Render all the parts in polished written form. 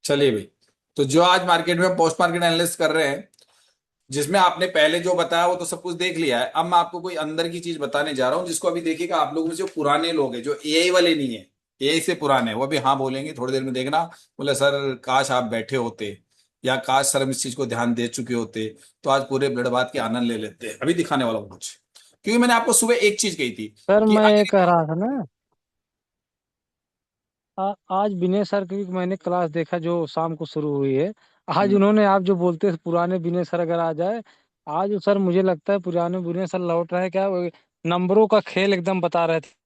चलिए भाई, तो जो आज मार्केट में पोस्ट मार्केट एनालिस्ट कर रहे हैं, जिसमें आपने पहले जो बताया वो तो सब कुछ देख लिया है। अब मैं आपको कोई अंदर की चीज बताने जा रहा हूँ जिसको अभी देखिएगा। आप लोगों में जो पुराने लोग हैं, जो एआई वाले नहीं है, एआई से पुराने, वो अभी हाँ बोलेंगे थोड़ी देर में, देखना। बोले सर काश आप बैठे होते, या काश सर हम इस चीज को ध्यान दे चुके होते, तो आज पूरे ब्लड बात के आनंद ले लेते। अभी दिखाने वाला हूँ कुछ। क्योंकि मैंने आपको सुबह एक चीज कही थी सर कि मैं ये अगर कह रहा था ना, आज विनय सर की मैंने क्लास देखा जो शाम को शुरू हुई है। आज उन्होंने, आप जो बोलते थे पुराने विनय सर अगर आ जाए, आज सर मुझे लगता है पुराने विनय सर लौट रहे हैं। क्या वो नंबरों का खेल एकदम बता रहे थे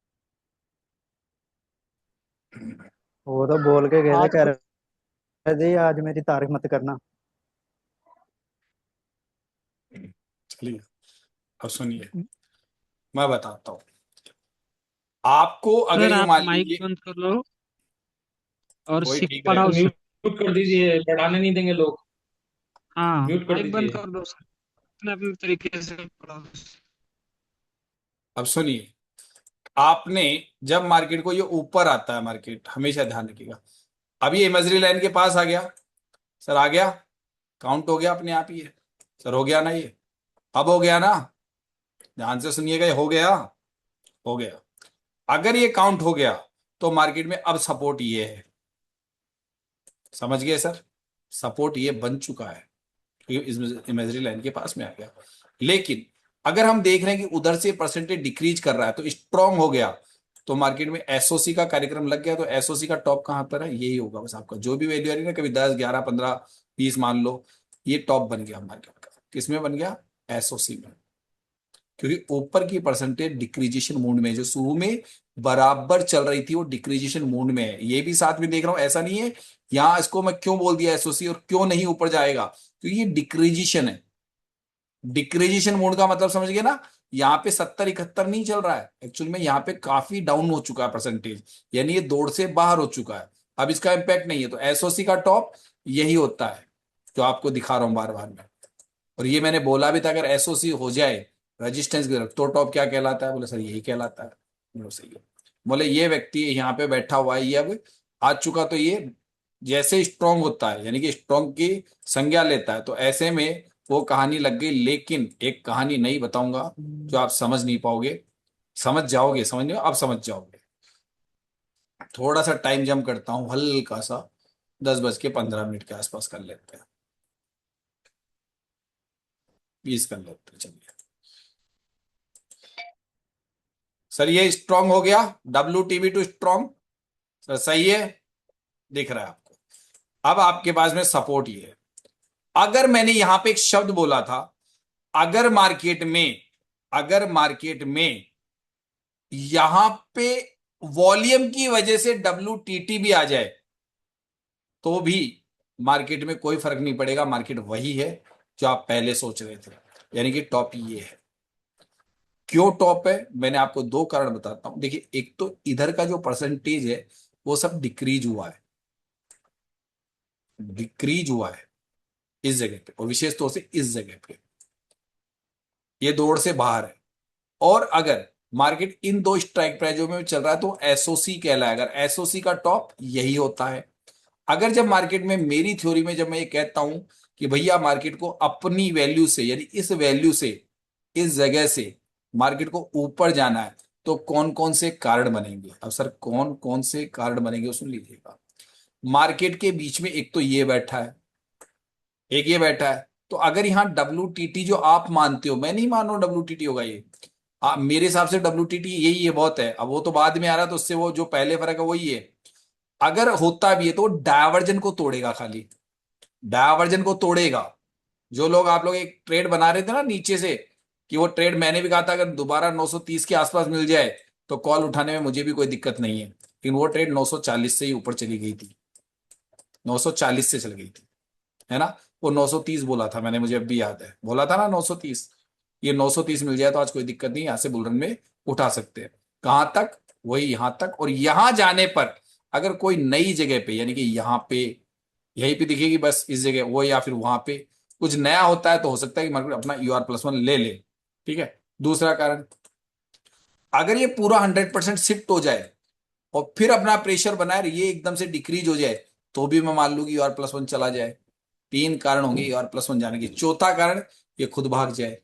वो तो बोल के गए थे, आज कह कुछ। रहे थे आज मेरी तारीफ मत करना। चलिए, अब सुनिए, मैं बताता हूँ आपको। अगर सर ये आप मान माइक लीजिए, बंद कर लो और कोई सिक ठीक पढ़ाओ रहेगा। सिक। म्यूट कर दीजिए, पढ़ाने नहीं देंगे लोग। हाँ, म्यूट कर माइक बंद दीजिए। कर दो सर, अपने अपने तरीके से पढ़ाओ। अब सुनिए, आपने जब मार्केट को, ये ऊपर आता है मार्केट, हमेशा ध्यान रखिएगा। अब ये इमेजरी लाइन के पास आ गया, सर आ गया, काउंट हो गया अपने आप ही है। सर हो गया ना ये, अब हो गया ना, ध्यान से सुनिएगा, ये हो गया, हो गया। अगर ये काउंट हो गया तो मार्केट में अब सपोर्ट ये है, समझ गए सर? सपोर्ट ये बन चुका है क्योंकि इस इमेजरी लाइन के पास में आ गया। लेकिन अगर हम देख रहे हैं कि उधर से परसेंटेज डिक्रीज कर रहा है, तो स्ट्रांग हो गया, तो मार्केट में एसओसी का कार्यक्रम लग गया। तो एसओसी का टॉप कहां पर है? यही होगा बस। आपका जो भी वैल्यू आ रही है ना, कभी 10, 11, 15, 20 मान लो, ये टॉप बन गया मार्केट का। किसमें बन गया? एसओसी में। क्योंकि ऊपर की परसेंटेज डिक्रीजेशन मोड में है। जो शुरू में बराबर चल रही थी वो डिक्रीजेशन मोड में है। ये भी साथ में देख रहा हूं, ऐसा नहीं है। यहां इसको मैं क्यों बोल दिया एसओसी और क्यों नहीं ऊपर जाएगा, क्योंकि ये डिक्रीजेशन है। डिक्रीजेशन मोड का मतलब समझ गए ना? यहाँ पे 70, 71 नहीं चल रहा है, एक्चुअल में यहाँ पे काफी डाउन हो चुका है परसेंटेज, यानी ये दौड़ से बाहर हो चुका है। अब इसका इंपैक्ट नहीं है। तो एसओसी का टॉप यही होता है जो आपको दिखा रहा हूं बार बार में। और ये मैंने बोला भी था, अगर एसओसी हो जाए रेजिस्टेंस की तरफ, तो टॉप क्या कहलाता है? बोले सर यही कहलाता है। बोले सही है। बोले ये व्यक्ति यहाँ पे बैठा हुआ है, ये अब आ चुका, तो ये जैसे स्ट्रांग होता है, यानी कि स्ट्रांग की संज्ञा लेता है, तो ऐसे में वो कहानी लग गई। लेकिन एक कहानी नहीं बताऊंगा जो आप समझ नहीं पाओगे, समझ जाओगे, समझ नहीं, अब समझ जाओगे। थोड़ा सा टाइम जम करता हूँ, हल्का सा, 10:15 के आसपास कर लेते हैं, 20 कर लेते हैं, चलिए। सर ये स्ट्रांग हो गया, WTB2 स्ट्रांग, सर सही है, दिख रहा है आपको। अब आपके पास में सपोर्ट ये है। अगर मैंने यहां पे एक शब्द बोला था, अगर मार्केट में, अगर मार्केट में यहां पे वॉल्यूम की वजह से WTT भी आ जाए, तो भी मार्केट में कोई फर्क नहीं पड़ेगा। मार्केट वही है जो आप पहले सोच रहे थे, यानी कि टॉप ये है। क्यों टॉप है? मैंने आपको दो कारण बताता हूं। देखिए, एक तो इधर का जो परसेंटेज है वो सब डिक्रीज हुआ है, डिक्रीज हुआ है इस जगह पे, और विशेष तौर से इस जगह पे ये दौड़ से बाहर है। और अगर मार्केट इन दो स्ट्राइक प्राइजों में चल रहा है तो एसओसी कहलाएगा। अगर एसओसी का टॉप यही होता है। अगर जब मार्केट में, मेरी थ्योरी में, जब मैं ये कहता हूं कि भैया मार्केट को अपनी वैल्यू से, यानी इस वैल्यू से, इस जगह से मार्केट को ऊपर जाना है, तो कौन कौन से कारण बनेंगे? अब सर कौन कौन से कारण बनेंगे वो सुन लीजिएगा। मार्केट के बीच में एक तो ये बैठा है, एक ये बैठा है। तो अगर यहाँ WTT जो आप मानते हो, मैं नहीं मान रहा हूं WTT होगा ये, मेरे हिसाब से WTT यही है, बहुत है। अब वो तो बाद में आ रहा है, तो उससे वो जो पहले फर्क है वही है। अगर होता भी है तो डायवर्जन को तोड़ेगा, खाली डायवर्जन को तोड़ेगा। जो लोग, आप लोग एक ट्रेड बना रहे थे ना नीचे से, कि वो ट्रेड मैंने भी कहा था अगर दोबारा 930 के आसपास मिल जाए तो कॉल उठाने में मुझे भी कोई दिक्कत नहीं है, लेकिन वो ट्रेड 940 से ही ऊपर चली गई थी, 940 से चल गई थी, है ना? वो 930 बोला था मैंने, मुझे अब भी याद है, बोला था ना 930। ये 930 मिल जाए तो आज कोई दिक्कत नहीं, यहां से बुलरन में उठा सकते हैं। कहां तक? वही यहां तक। और यहां जाने पर अगर कोई नई जगह पे, यानी कि यहां पे, यहीं पे दिखेगी बस इस जगह वो, या फिर वहां पे कुछ नया होता है, तो हो सकता है कि मार्केट अपना UR+1 ले ले। ठीक है। दूसरा कारण, अगर ये पूरा 100% शिफ्ट हो जाए और फिर अपना प्रेशर बनाए, ये एकदम से डिक्रीज हो जाए, तो भी मैं मान लूँ कि ER+1 चला जाए। 3 कारण होंगे ER+1 जाने के। चौथा कारण, ये खुद भाग जाए।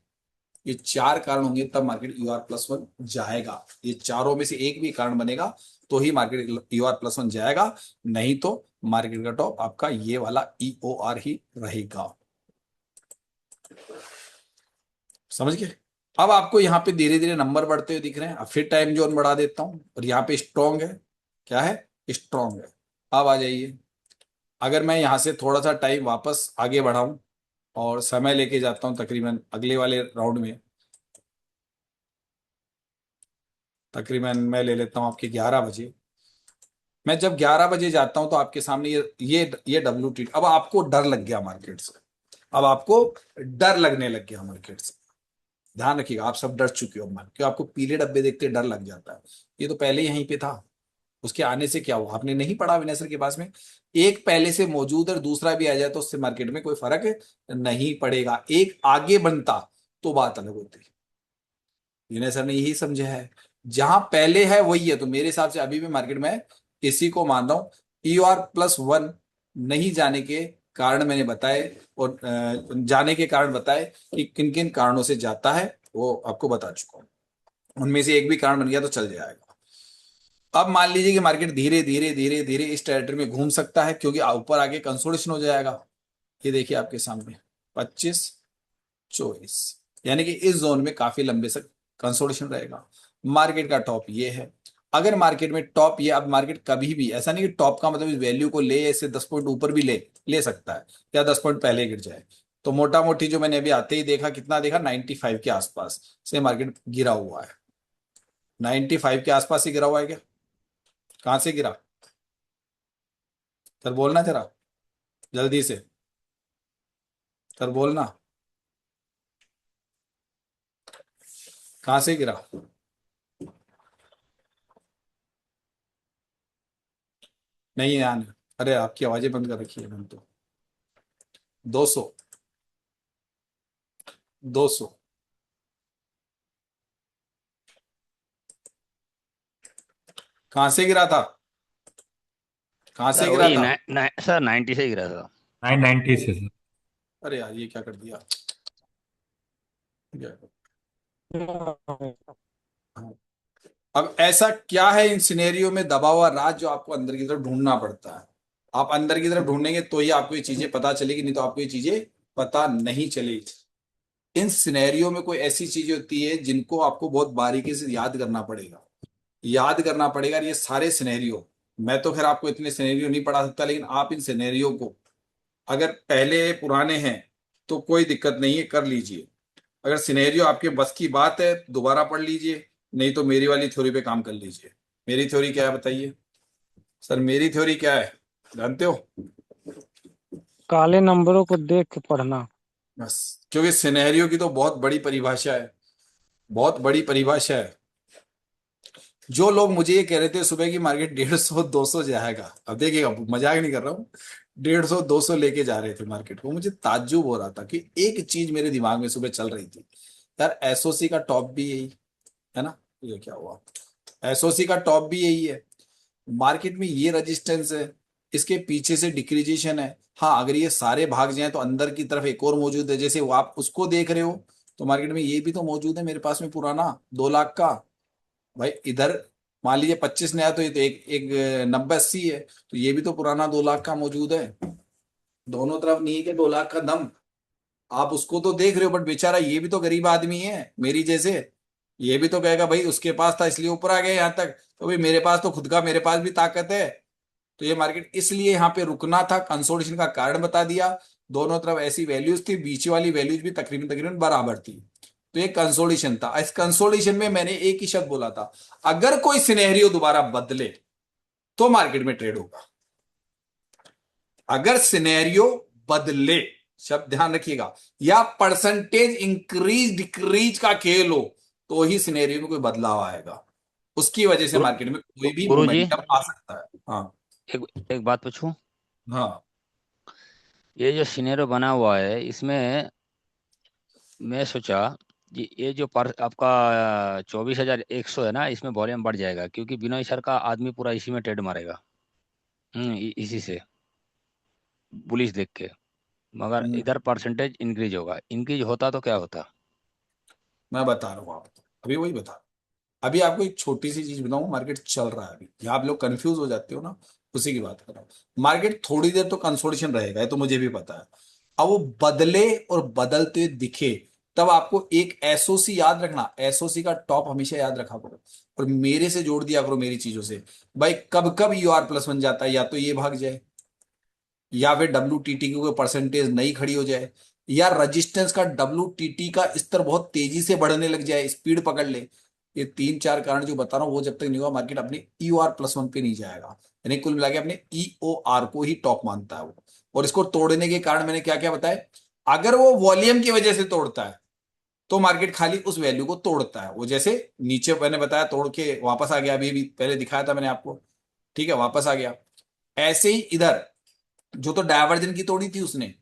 ये 4 कारण होंगे तब मार्केट ER+1 जाएगा। ये चारों में से एक भी कारण बनेगा तो ही मार्केट ER+1 जाएगा, नहीं तो मार्केट का टॉप आपका ये वाला EOR ही रहेगा। समझ गए? अब आपको यहाँ पे धीरे धीरे नंबर बढ़ते हुए दिख रहे हैं। अब फिर टाइम जोन बढ़ा देता हूं, और यहाँ पे स्ट्रॉन्ग है। क्या है? स्ट्रॉन्ग है। अब आ जाइए, अगर मैं यहाँ से थोड़ा सा टाइम वापस आगे बढ़ाऊं और समय लेके जाता हूं तकरीबन अगले वाले राउंड में, तकरीबन मैं ले लेता हूं आपके 11 बजे। मैं जब 11 बजे जाता हूं तो आपके सामने ये WT, अब आपको डर लग गया मार्केट से। अब आपको डर लगने लग गया मार्केट से। ध्यान रखिएगा, आप सब डर चुके हो मन, क्यों? आपको पीले डब्बे देखते डर लग जाता है। ये तो पहले यहीं पे था, उसके आने से क्या हुआ आपने नहीं पढ़ा विनय सर के पास में? एक पहले से मौजूद और दूसरा भी आ जाए तो उससे मार्केट में कोई फर्क नहीं पड़ेगा। एक आगे बनता तो बात अलग होती। विनय सर ने यही समझा है, जहां पहले है वही है। तो मेरे हिसाब से अभी भी मार्केट में इसी को मान रहा हूं। ER+1 नहीं जाने के कारण मैंने बताए, और जाने के कारण बताए कि किन किन कारणों से जाता है, वो आपको बता चुका हूं। उनमें से एक भी कारण बन गया तो चल जाएगा। अब मान लीजिए कि मार्केट धीरे धीरे धीरे धीरे इस टेरिटरी में घूम सकता है, क्योंकि ऊपर आगे कंसोलिडेशन हो जाएगा। ये देखिए आपके सामने 25-24, यानी कि इस जोन में काफी लंबे तक कंसोलिडेशन रहेगा। मार्केट का टॉप ये है। अगर मार्केट में टॉप ये, अब मार्केट कभी भी ऐसा नहीं कि टॉप का मतलब इस वैल्यू को ले, इससे 10 पॉइंट ऊपर भी ले ले सकता है, या 10 पॉइंट पहले गिर जाए। तो मोटा मोटी जो मैंने अभी आते ही देखा, कितना देखा, 95 के आसपास से मार्केट गिरा हुआ है। 95 के आसपास ही गिरा हुआ है क्या? कहां से गिरा सर? बोलना जरा जल्दी से, सर बोलना, कहां से गिरा? नहीं यार, अरे आपकी आवाजें बंद कर रखी है मैंने तो। 200, 200 कहां से गिरा था? कहां से सर गिरा वही था? सर 90 से गिरा था। 990 से सर। अरे यार ये क्या कर दिया? हाँ। अब ऐसा क्या है इन सिनेरियो में दबा हुआ राज जो आपको अंदर की तरफ ढूंढना पड़ता है? आप अंदर की तरफ ढूंढेंगे तो ही आपको ये चीजें पता चलेगी, नहीं तो आपको ये चीजें पता नहीं चलेगी। इन सिनेरियो में कोई ऐसी चीजें होती है जिनको आपको बहुत बारीकी से याद करना पड़ेगा। याद करना पड़ेगा ये सारे सिनेरियो। मैं तो खैर आपको इतने सिनेरियो नहीं पढ़ा सकता, लेकिन आप इन सिनेरियो को अगर पहले पुराने हैं तो कोई दिक्कत नहीं है, कर लीजिए। अगर सिनेरियो आपके बस की बात है दोबारा पढ़ लीजिए, नहीं तो मेरी वाली थ्योरी पे काम कर लीजिए। मेरी थ्योरी क्या है बताइए सर? मेरी थ्योरी क्या है जानते हो? काले नंबरों को देख के पढ़ना। बस, क्योंकि सिनेरियो की तो बहुत बड़ी परिभाषा है, बहुत बड़ी परिभाषा है। जो लोग मुझे ये कह रहे थे सुबह की मार्केट 150-200 जाएगा, अब देखिएगा मजाक नहीं कर रहा हूँ, 150-200 लेके जा रहे थे मार्केट को, मुझे ताज्जुब हो रहा था कि एक चीज मेरे दिमाग में सुबह चल रही थी, यार एसओसी का टॉप भी यही है ना? ये क्या हुआ? एसओसी का टॉप भी यही है। मार्केट में ये रेजिस्टेंस है, इसके पीछे से डिक्रीजेशन है। हाँ, अगर ये सारे भाग जाए तो अंदर की तरफ एक और मौजूद है, जैसे वो आप उसको देख रहे हो, तो मार्केट में ये भी तो मौजूद है मेरे पास में पुराना 2 लाख का। भाई इधर मान लीजिए 25 नया, तो ये तो एक एक 90-80 है, तो ये भी तो पुराना 2 लाख का मौजूद है। दोनों तरफ नहीं है कि 2 लाख का दम। आप उसको तो देख रहे हो, बट बेचारा ये भी तो गरीब आदमी है मेरी जैसे। ये भी तो कहेगा भाई उसके पास था इसलिए ऊपर आ गया यहाँ तक, तो भाई मेरे पास तो खुद का, मेरे पास भी ताकत है। तो ये मार्केट इसलिए यहाँ पे रुकना था, कंसोलिडेशन का कारण बता दिया। दोनों तरफ ऐसी वैल्यूज थी, बीच वाली वैल्यूज भी तकरीबन तकरीबन बराबर थी। तो ये कंसोलिडेशन था। इस कंसोलिडेशन में मैंने एक ही शब्द बोला था, अगर कोई सिनेरियो दोबारा बदले तो मार्केट में ट्रेड होगा। अगर सिनेरियो बदले, शब्द ध्यान रखिएगा, या परसेंटेज इंक्रीज डिक्रीज का खेल हो, तो ही सिनेरियो में कोई बदलाव आएगा। उसकी वजह से गुरु मार्केट में कोई भी गुरु जी, मोमेंटम आ सकता है। हाँ एक एक बात पूछूं। हाँ। ये जो सिनेरियो बना हुआ है इसमें मैं सोचा ये जो पर आपका 24,100 है ना, इसमें वॉल्यूम बढ़ जाएगा क्योंकि बिनोय सर का आदमी पूरा इसी में ट्रेड मारेगा। इसी से बुलिश देख के, मगर इधर परसेंटेज इंक्रीज होगा। इंक्रीज होता तो क्या होता? मैं बता रहा हूँ आपको, अभी वही बता रहा हूँ। अभी आपको एक छोटी सी चीज बताऊं, मार्केट चल रहा है अभी, यहाँ आप लोग कंफ्यूज हो जाते हो ना, उसी की बात कर रहा हूँ। मार्केट थोड़ी देर तो कंसोलिडेशन रहेगा, ये तो मुझे भी पता है। अब वो बदले और बदलते दिखे, तब आपको एक एसओसी याद रखना, एसओसी का टॉप हमेशा याद रखा करो, और मेरे से जोड़ दिया करो मेरी चीजों से। भाई कब कब यूआर प्लस बन जाता है, या तो ये भाग जाए, या फिर WTT की कोई परसेंटेज नई खड़ी हो जाए, या रजिस्टेंस का WTT का स्तर बहुत तेजी से बढ़ने लग जाए, स्पीड पकड़ ले। ये तीन चार कारण जो बता रहा हूँ, वो जब तक नहीं हुआ मार्केट अपने EOR+1 पे नहीं जाएगा। यानी कुल मिला के अपने EOR को ही टॉप मानता है वो। और इसको तोड़ने के कारण मैंने क्या क्या बताया, अगर वो वॉल्यूम की वजह से तोड़ता है तो मार्केट खाली उस वैल्यू को तोड़ता है। वो जैसे नीचे मैंने बताया तोड़ के वापस आ गया, अभी अभी पहले दिखाया था मैंने आपको, ठीक है, वापस आ गया। ऐसे ही इधर जो तो डायवर्जन की तोड़ी थी उसने,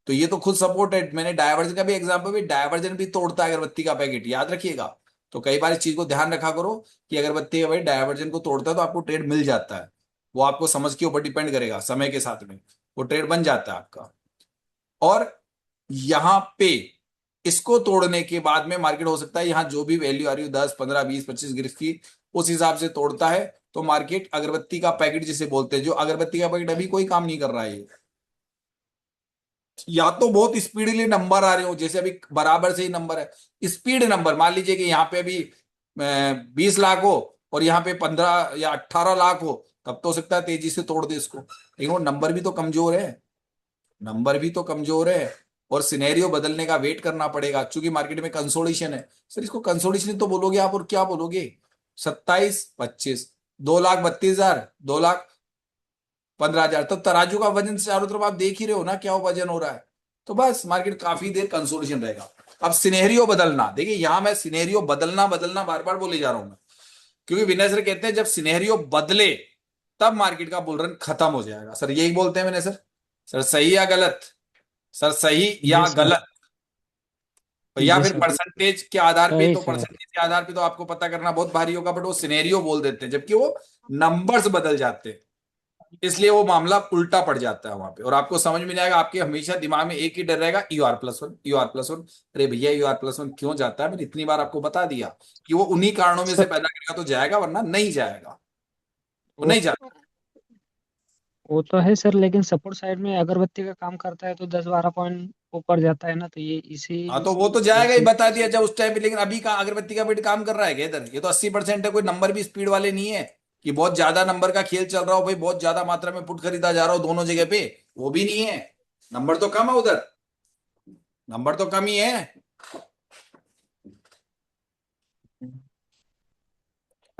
तो ये तो खुद सपोर्टेड, मैंने डायवर्जन का भी एग्जांपल भी, डायवर्जन भी तोड़ता है अगरबत्ती का पैकेट, याद रखिएगा। तो कई बार इस चीज को ध्यान रखा करो कि अगरबत्ती का भाई डायवर्जन को तोड़ता है तो आपको ट्रेड मिल जाता है। वो आपको समझ के ऊपर डिपेंड करेगा, समय के साथ में वो ट्रेड बन जाता है आपका। और यहां पे इसको तोड़ने के बाद में मार्केट हो सकता है यहां जो भी वैल्यू आ रही हो 10 15 20 25 गिरफ्त की, उस हिसाब से तोड़ता है। तो मार्केट अगरबत्ती का पैकेट जिसे बोलते हैं, जो अगरबत्ती का पैकेट अभी कोई काम नहीं कर रहा है ये, या तो बहुत स्पीडली नंबर आ रहे हो, जैसे अभी बराबर से ही नंबर है, स्पीड नंबर मान लीजिए कि यहाँ पे अभी 20 लाख हो और यहाँ पे 15 या 18 लाख हो, तब तो हो सकता है तेजी से तोड़ दे इसको, लेकिन वो नंबर भी तो कमजोर है, नंबर भी तो कमजोर है। और सिनेरियो बदलने का वेट करना पड़ेगा, क्योंकि मार्केट में कंसोलिडेशन है। सर इसको कंसोलिडेशन तो बोलोगे आप, और क्या बोलोगे, 27 25, 2,32,000, 2,15,000, तो तराजू का वजन चारों तरफ आप देख ही रहे हो ना क्या वो वजन हो रहा है। तो बस मार्केट काफी देर कंसोलिडेशन रहेगा। अब सिनेरियो बदलना, देखिए यहां मैं सिनेरियो बदलना बदलना बार बार बोले जा रहा हूं मैं, क्योंकि विनय सर कहते हैं जब सिनेरियो बदले तब मार्केट का बुल रन खत्म हो जाएगा। सर यही बोलते हैं विनय सर। सर सही या गलत, सर सही जी या सर। गलत, या जी फिर सर। परसेंटेज के आधार पे, सही तो सर। परसेंटेज के आधार पे तो आपको पता करना बहुत भारी होगा, बट वो सिनेरियो बोल देते हैं जबकि वो नंबर्स बदल जाते हैं, इसलिए वो मामला उल्टा पड़ जाता है वहां पे, और आपको समझ में नहीं आएगा। आपके हमेशा दिमाग में एक ही डर रहेगा, EOR+1 EOR+1। अरे भैया EOR+1 क्यों जाता है, मैंने इतनी बार आपको बता दिया कि वो उन्हीं कारणों में से सर पैदा करेगा तो जाएगा, वरना नहीं जाएगा, वो वो नहीं जाता। वो तो है सर, लेकिन सपोर्ट साइड में अगरबत्ती का काम करता है तो 10-12 पॉइंट ऊपर जाता है ना, तो ये इसी हाँ तो वो तो जाएगा ही, इसी बता दिया जब उस टाइम पे, लेकिन अभी का अगरबत्ती का वेट काम कर रहा है क्या इधर, ये तो 80% है, कोई नंबर भी स्पीड वाले नहीं है कि बहुत ज्यादा नंबर का खेल चल रहा हो भाई, बहुत ज्यादा मात्रा में पुट खरीदा जा रहा हो दोनों जगह पे, वो भी नहीं है। नंबर तो कम है उधर, नंबर तो कम ही है।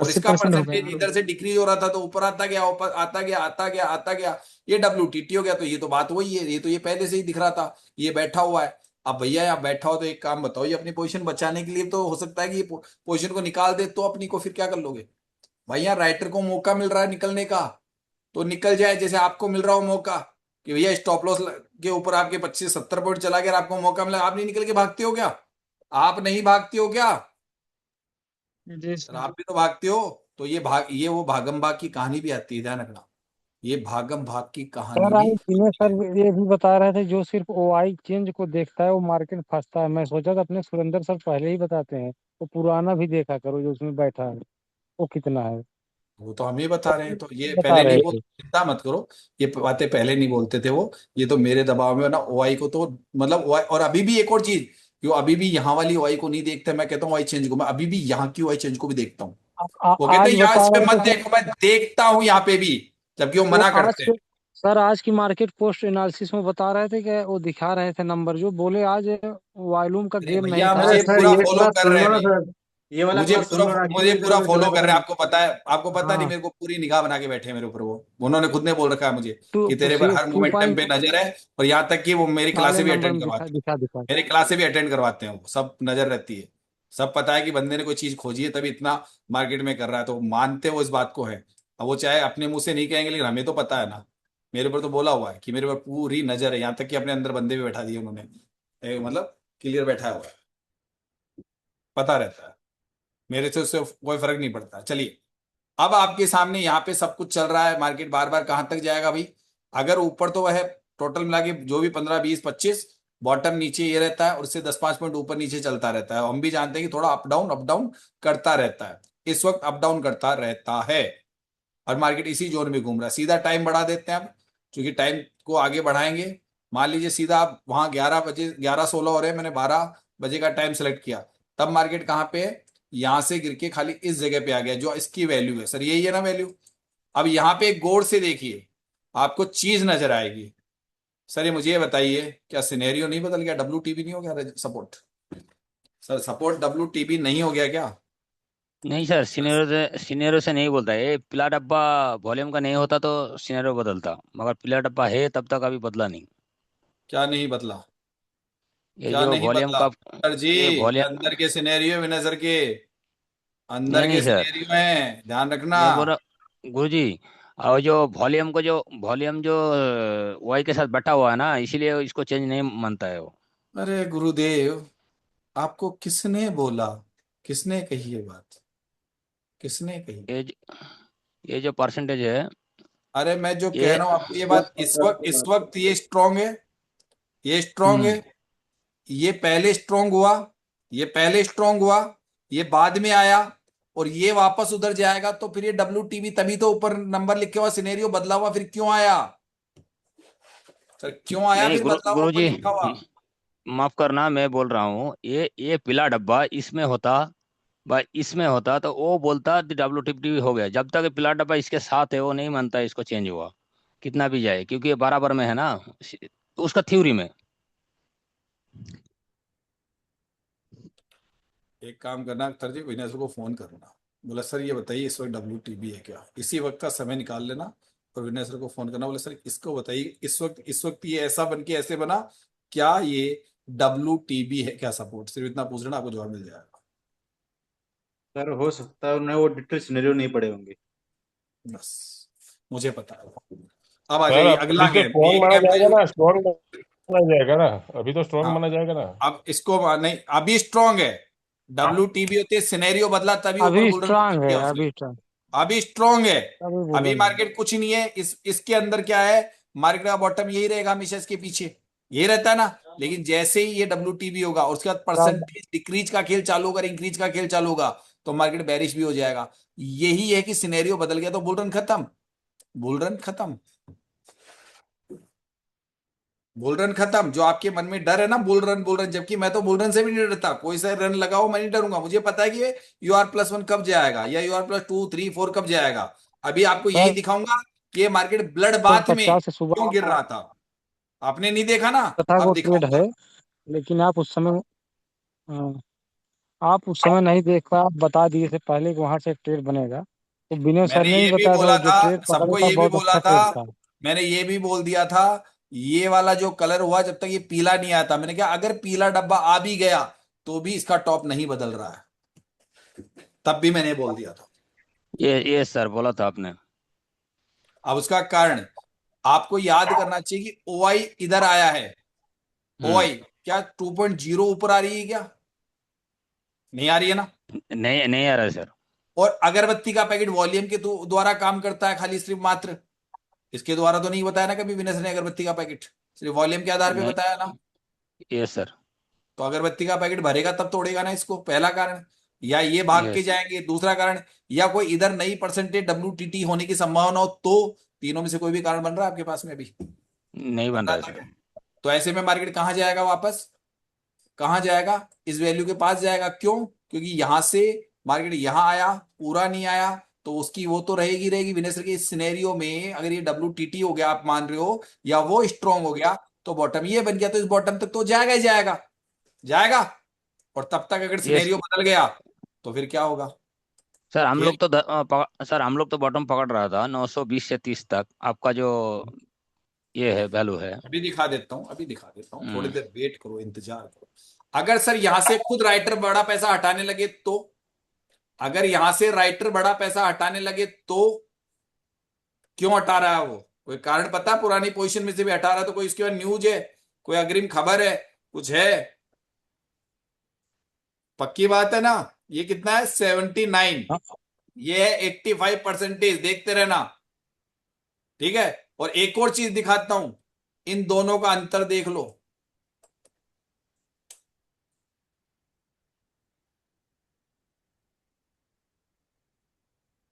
और अस्सी इसका परसेंट हो गया परसेंटेज ना। इधर से डिक्रीज हो रहा था तो ऊपर आता गया, ऊपर आता गया, आता गया, आता गया, ये WTT हो गया। तो ये तो बात वही है, ये तो ये पहले से ही दिख रहा था, ये बैठा हुआ है। अब भैया आप बैठा हो तो एक काम बताओ, ये अपनी पोजीशन बचाने के लिए तो हो सकता है कि ये पोजीशन को निकाल दे, तो अपनी को फिर क्या कर लोगे भैया, राइटर को मौका मिल रहा है निकलने का तो निकल जाए, जैसे आपको मिल रहा हो मौका कि भैया स्टॉप लॉस के ऊपर आपके 25 70 पॉइंट चला गया, आपको मौका मिला, आप नहीं निकल के भागते हो क्या, आप नहीं भागते हो क्या, जी सर सर। आप भी तो भागते हो। तो ये वो भागम भाग की कहानी भी आती है, ध्यान रखना, ये भागम भाग की कहानी सर भी आज दिनेश है। सर ये भी बता रहे थे, जो सिर्फ OI चेंज को देखता है वो मार्केट फंसता है। मैं सोचा था अपने सुरेंद्र सर पहले ही बताते हैं, तो पुराना भी देखा करो जो उसमें बैठा है वो कितना है। वो तो हम ही बता रहे हैं, तो ये बता पहले नहीं रहे बोल, थे। चिंता मत करो, ये बातें पहले नहीं बोलते थे वो, ये तो मेरे दबाव में ना OI को तो, मतलब OI, और अभी भी एक और चीज, जो अभी भी यहाँ वाली OI को नहीं देखते, मैं कहता हूँ OI चेंज को, मैं अभी भी यहाँ की OI चेंज को भी देखता हूँ। वो कहते आज हैं यहाँ बता इस पे रहे थे मत सर। देखो, मैं देखता हूँ यहाँ पे भी, जबकि वो वो मना आज करते हैं। के सर आज की मार्केट पोस्ट एनालिसिस में बता रहे थे कि वो दिखा रहे थे नंबर, जो बोले आज वॉल्यूम का अरे गेम नहीं भैया था अरे मुझे आज। सर पूरा ये फॉलो क्लास कर सुन रहे हैं लो ना भाई, सर, ये वाला मुझे क्लास सुन पूरा, लो ना, मुझे क्यों इधर पूरा उधर फॉलो चले कर रहे गए। हैं, आपको पता है, आपको पता नहीं, हाँ। मेरे को पूरी निगाह बना के बैठे हैं मेरे ऊपर वो, उन्होंने खुद ने बोल रखा है मुझे टू कि तेरे पर हर टू मोमेंटम पॉइंट पे नजर है, और यहाँ तक कि वो मेरी वाले क्लासे भी नंबर अटेंड में दिखा करवाते हैं, दिखा दिखा। मेरी क्लासे भी अटेंड करवाते हैं वो, सब नजर रहती है, सब पता है कि बंदे ने कोई चीज खोजी है तभी इतना मार्केट में कर रहा है, तो मानते वो इस बात को है। अब वो चाहे अपने मुंह से नहीं कहेंगे, लेकिन हमें तो पता है ना, मेरे ऊपर तो बोला हुआ है कि मेरे पर पूरी नजर है, यहाँ तक कि अपने अंदर बंदे भी बैठा दिए उन्होंने, मतलब क्लियर बैठा हुआ है, पता रहता है, मेरे से उससे कोई फर्क नहीं पड़ता। चलिए, अब आपके सामने यहाँ पे सब कुछ चल रहा है, मार्केट बार बार कहां तक जाएगा भाई, अगर ऊपर तो वह टोटल मिला के जो भी 15, 20, 25, बॉटम नीचे ये रहता है और उससे 10-5 पॉइंट ऊपर नीचे चलता रहता है। हम भी जानते हैं कि थोड़ा अप डाउन करता रहता है। इस वक्त अप डाउन करता रहता है और मार्केट इसी जोन में घूम रहा है। सीधा टाइम बढ़ा देते हैं अब, क्योंकि टाइम को आगे बढ़ाएंगे। मान लीजिए सीधा आप वहां 11 बजे 11:16 हो रहे हैं, मैंने 12 बजे का टाइम सेलेक्ट किया, तब मार्केट कहाँ पे है? यहां से गिर के खाली इस जगह पे आ गया जो इसकी वैल्यू है। सर यही है ना वैल्यू? अब यहाँ पे गौर से देखिए, आपको चीज नजर आएगी। सर ये मुझे ये बताइए, क्या सिनेरियो नहीं बदल गया? WTB नहीं हो गया सपोर्ट? सर सपोर्ट WTB नहीं हो गया क्या? नहीं सर, सीनियरों से नहीं बोलता। ये पीला डब्बा वॉल्यूम का नहीं होता तो सीनियरों बदलता, मगर पीला डब्बा है तब तक अभी बदला नहीं। क्या नहीं बदला? ये क्या जो नहीं वॉल्यूम बदला का, सर जी? ये ये वॉल्यूम, अंदर के सिनेरियो में, नजर के अंदर नहीं के नहीं सर, सिनेरियो में ध्यान रखना। मैं बोल रहा गुरुजी, और जो वॉल्यूम जो वाई के साथ बटा हुआ है ना, इसीलिए इसको चेंज नहीं मानता है वो। अरे गुरुदेव, आपको किसने बोला? किसने कही ये बात? किसने कही? ये ज- ये जो परसेंटेज है, अरे मैं जो कह ये रहा हूं आपको, ये बात इस वक्त ये स्ट्रांग है। ये स्ट्रांग है। हम्म ये पहले स्ट्रांग हुआ। ये पहले स्ट्रांग हुआ। ये बाद में आया। और ये वापस उधर जाएगा तो फिर ये WTB, तभी तो ऊपर नंबर लिखे हुआ, सिनेरियो बदला हुआ, फिर क्यों आया? सर क्यों आया नहीं फिर बदला हुआ ऊपर गुरुजी, लिखा हुआ? माफ करना, मैं बोल रहा हूँ, ये पीला डब्बा इसमें होता, भाई इसमें होता तो वो बोलता WTP हो गया। जब तक ये पीला डब्बा इसके साथ है वो नहीं मानता इसको चेंज हुआ, कितना भी जाए, क्योंकि ये बराबर में है ना उसका थ्योरी में। एक काम करना अख्तर जी, विनय सर को फोन करना, बोला सर ये बताइए इस वक्त WTB है क्या? इसी वक्त का समय निकाल लेना और विनय सर को फोन करना, बोले सर इसको बताइए इस वक्त ये ऐसा बन के ऐसे बना, क्या ये WTB है क्या सपोर्ट? सिर्फ इतना पूछ लेना, आपको जवाब मिल जाएगा। सर हो सकता है उन्हें वो डिटेल सिनेरियो नहीं पड़े होंगे। बस मुझे पता है। अब आ सर जाइए अगला अभी तो गेम, स्ट्रॉन्ग एक माना गेम जाएगा जो। ना, स्ट्रॉन्ग माना जाएगा ना, अभी तो स्ट्रॉन्ग हाँ, माना जाएगा ना। अब इसको नहीं, अभी स्ट्रांग है। WTB होते सिनेरियो बदला तभी ऊपर अभी बुल रन ओपन स्ट्रांग है, किया उसने। अभी स्ट्रांग, अभी स्ट्रांग है। अभी अभी बोलेंगे। मार्केट कुछ नहीं है, इसके अंदर क्या है? मार्केट का बॉटम यही रहेगा हमेशा, इसके पीछे यही रहता है ना। लेकिन जैसे ही ये WTB होगा और उसके बाद परसेंटेज डिक्रीज का खेल चालू होगा, इंक्रीज का खेल चालू होगा, तो मार्केट बेरिश भी हो जाएगा। यही है कि सिनेरियो बदल गया तो बुल रन खत्म। बुल रन खत्म। बुल रन खत्म। जो आपके मन में डर है ना, बुल रन, जबकि मैं तो बुल रन से भी नहीं डरता। कोई सा रन लगाओ मैं नहीं डरूंगा, मुझे पता है कि ये UR+1 कब जाएगा या UR+2, 3, 4 कब जाएगा। अभी आपको यही सर दिखाऊंगा कि ये मार्केट ब्लड सर बाथ में 50 से क्यों गिर सुबह रहा था। आपने नहीं देखा ना? था वो अब ट्रेड है, दिखाऊंगा। लेकिन आप उस समय, हाँ, आप उस समय नहीं देख पाए, आप बता दिए से पहले कि वहां से एक ट्रेड बनेगा, तो विनय सर मैंने ने भी ये भी बताया था, बोला वो जो था, ट्रेड पकड़ा सबको था ये भी बहुत बोला अच्छा था, ट्रेड था। मैंने ये भी बोल दिया था, ये वाला जो कलर हुआ जब तक ये पीला नहीं आता, मैंने कहा अगर पीला डब्बा आ भी गया तो भी इसका टॉप नहीं बदल रहा है। तब भी मैंने बोल दिया था। ये सर बोला था आपने। अब उसका कारण आपको याद करना चाहिए कि OI इधर आया है। हम्म OI क्या 2.0 ऊपर आ रही है क्या? नहीं आ रही है ना? नहीं नहीं आ रहा है सर। और अगरबत्ती का पैकेट वॉल्यूम के द्वारा काम करता है खाली, सिर्फ मात्र इसके द्वारा तो नहीं बताया ना कभी विनेश ने अगरबत्ती का पैकेट, सिर्फ वॉल्यूम के आधार पे नहीं, बताया ना। ये सर, तो अगरबत्ती का पैकेट भरेगा तब तोड़ेगा ना इसको, पहला कारण। या ये भाग के यस, जाएंगे, दूसरा कारण। या कोई इधर नई परसेंटेज WTT होने की संभावना हो, तो तीनों में से कोई भी कारण बन रहा है आपके पास में अभी? नहीं बन रहा है बताता सर। है। तो ऐसे में मार्केट कहां जाएगा वापस? कहां जाएगा? इस वैल्यू के पास जाएगा। क्यों? क्योंकि यहां से मार्केट यहां आया, पूरा नहीं आया, तो उसकी वो तो रहेगी रहेगी विनेसर के इस सिनेरियो में। अगर ये WTT हो गया आप मान रहे हो, या वो स्ट्रांग हो गया, तो बॉटम ये बन गया, तो इस बॉटम तक तो जाएगा ही जाएगा। जाएगा। और तब तक अगर ये सिनेरियो बदल गया तो फिर क्या होगा? सर, हम खेल। लोग तो सर हम लोग तो बॉटम पकड़ रहा था 920 से 30 तक, आपका जो ये है वैल्यू है। अभी दिखा देता हूं, अभी दिखा देता हूं, थोड़ी हम्म देर वेट करो, इंतजार करो। अगर सर यहां से खुद राइटर बड़ा पैसा हटाने लगे तो, अगर यहां से राइटर बड़ा पैसा हटाने लगे तो, क्यों हटा रहा है वो? कोई कारण पता है? पुरानी पोजीशन में से भी हटा रहा है तो कोई इसके बाद न्यूज है, कोई अग्रिम खबर है, कुछ है? पक्की बात है ना? ये कितना है? 79। हाँ, ये है 85%। देखते रहना। ठीक है। और एक और चीज दिखाता हूं, इन दोनों का अंतर देख लो।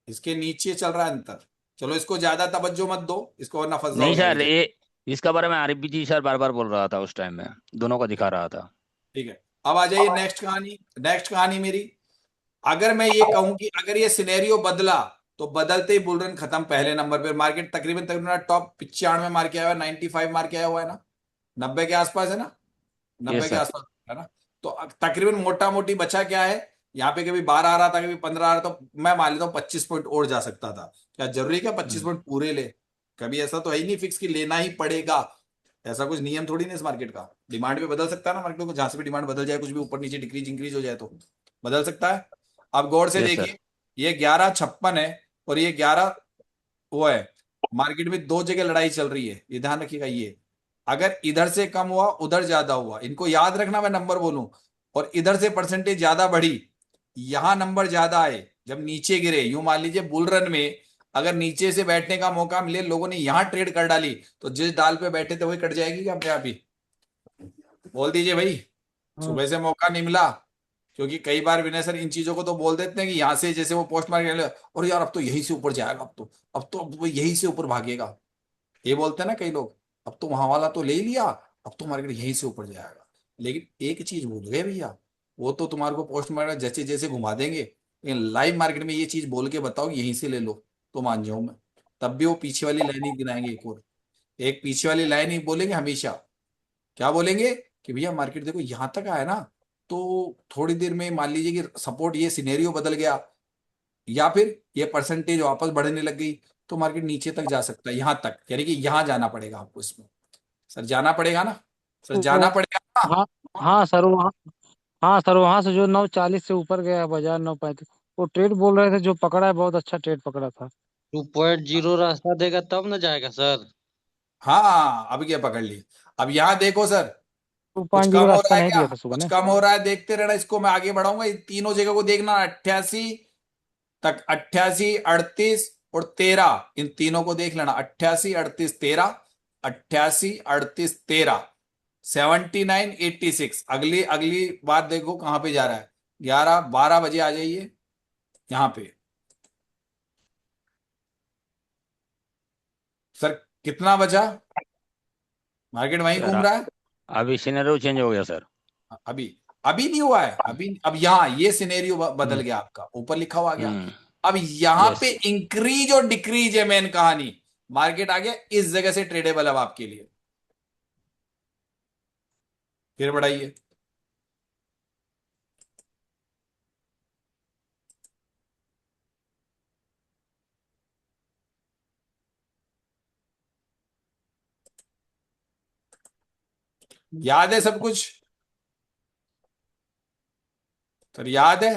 इसके नीचे चल रहा है अंतर। चलो इसको ज्यादा तवज्जो मत दो, इसको वरना फंस नहीं जाओगे आगे सर, चल। ये इसका बारे में आरिफ जी सर बार बार बोल रहा था उस टाइम में, दोनों को दिखा रहा था। ठीक है, अब आ जाइए नेक्स्ट कहानी। नेक्स्ट कहानी मेरी, अगर मैं ये कहूं कि अगर ये सिनेरियो बदला तो बदलते ही बुल रन खत्म, पहले नंबर पे मार्केट तकरीबन तकरीबन टॉप 95 मार के आया हुआ है, 95 मार के आया हुआ है ना, 90 के आसपास है ना, ये 90 के सर। आसपास है ना। तो अब तकरीबन मोटा मोटी बचा क्या है, यहाँ पे कभी 12 आ रहा था, कभी 15 आ रहा था, तो मैं मान लेता हूँ 25 पॉइंट और जा सकता था। क्या जरूरी है क्या 25 पॉइंट पूरे ले? कभी ऐसा तो है ही नहीं फिक्स कि लेना ही पड़ेगा। ऐसा कुछ नियम थोड़ी नहीं इस मार्केट का। डिमांड पे बदल सकता है ना मार्केट को, जहां से भी डिमांड बदल जाए, कुछ भी ऊपर नीचे डिक्रीज इंक्रीज हो जाए तो बदल सकता है। अब गौर से ये सर। देखिए, ये 1156 है और ये 11 वो है। मार्केट में दो जगह लड़ाई चल रही है, ये ध्यान रखिएगा। ये अगर इधर से कम हुआ उधर ज्यादा हुआ, इनको याद रखना, मैं नंबर बोलूं, और इधर से परसेंटेज ज्यादा बढ़ी, यहां नंबर ज्यादा आए, जब नीचे गिरे, यूं मान लीजिए बुल रन में अगर नीचे से बैठने का मौका मिले, लोगों ने यहां ट्रेड कर डाली, तो जिस डाल पे बैठे थे वही कट जाएगी क्या अपने आप ही? बोल दीजिए भाई। हाँ सुबह से मौका नहीं मिला, क्योंकि कई बार विनय सर इन चीजों को तो बोल देते हैं कि यहां से जैसे वो पोस्ट मार्क, और यार अब तो यही से ऊपर जाएगा, अब तो वो यही से ऊपर भागेगा, ये बोलते हैं ना कई लोग। अब तो वहां वाला तो ले ही लिया, अब तो मार्केट यहीं से ऊपर जाएगा। लेकिन एक चीज भूल गए भैया, वो तो तुम्हारे को पोस्ट मार्केट जैसे जैसे घुमा देंगे, लेकिन लाइव मार्केट में ये चीज बोल के बताओ कि यहीं से ले लो, तो मान जाऊं मैं। तब भी वो पीछे वाली लाइन ही गिनाएंगे, एक और एक पीछे वाली लाइन ही बोलेंगे हमेशा। क्या बोलेंगे कि भैया मार्केट देखो यहां तक आया ना, तो थोड़ी देर में मान लीजिए कि सपोर्ट, ये सिनेरियो बदल गया, या फिर ये परसेंटेज वापस बढ़ने लग गई, तो मार्केट नीचे तक जा सकता है, यहां तक, यानी कि यहां जाना पड़ेगा आपको इसमें। सर जाना पड़ेगा ना, सर तो जाना पड़ेगा ना। हाँ हाँ सर वहाँ, हाँ सर वहां से जो 940 से ऊपर गया बाजार 935, वो ट्रेड बोल रहे थे जो पकड़ा है, बहुत अच्छा ट्रेड पकड़ा था। 2.0 रास्ता देगा तब न जाएगा सर। हाँ अब क्या पकड़ ली। अब यहां देखो सर, टू कुछ पॉइंट कम जीरो हो रास्ता रहा है नहीं क्या? दिया था सुबह कुछ ने। कम हो रहा है, देखते रहना इसको, मैं आगे बढ़ाऊंगा। इन तीनों जगह को देखना, 88 तक, 88 38 और 13, इन तीनों को देख लेना, 88 38 13, 88 38 13, 79 86। अगली अगली बात देखो कहां पे जा रहा है, 11 12 बजे आ जाइए यहां पे। सर कितना बचा, मार्केट वहीं सर घूम रहा है अभी सिनेरियो चेंज हो गया सर। अभी। अभी नहीं हुआ है अभी, अब यहाँ ये सिनेरियो बदल हम्म। गया, आपका ऊपर लिखा हुआ आ गया। हम्म। अब यहाँ यस। पे इंक्रीज और डिक्रीज है मेन कहानी। मार्केट आ गया इस जगह से ट्रेडेबल अब आपके लिए। फिर बढ़ाइए, याद है सब कुछ? सर याद है,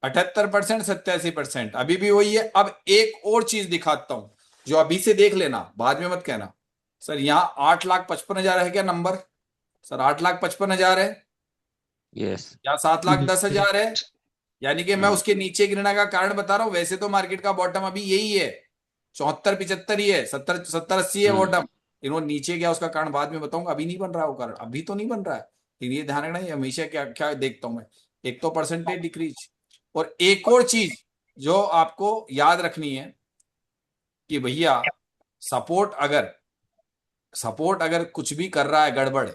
78% 87%, अभी भी वही है। अब एक और चीज दिखाता हूं, जो अभी से देख लेना, बाद में मत कहना सर यहाँ 8,55,000 है क्या नंबर। सर 8,55,000 है, यस। या 7,10,000 है। यानी कि मैं उसके नीचे गिरने का कारण बता रहा हूं। वैसे तो मार्केट का बॉटम अभी यही है, 74 75 ही है, 70 70 80 है हम्म। बॉटम। इन्होंने नीचे गया, उसका कारण बाद में बताऊंगा, अभी नहीं बन रहा है वो कारण, अभी तो नहीं बन रहा है। लेकिन ये ध्यान रखना, ये हमेशा क्या क्या देखता हूं मैं, एक तो परसेंटेज डिक्रीज, और एक और चीज जो आपको याद रखनी है कि भैया सपोर्ट अगर सपोर्ट अगर कुछ भी कर रहा है गड़बड़,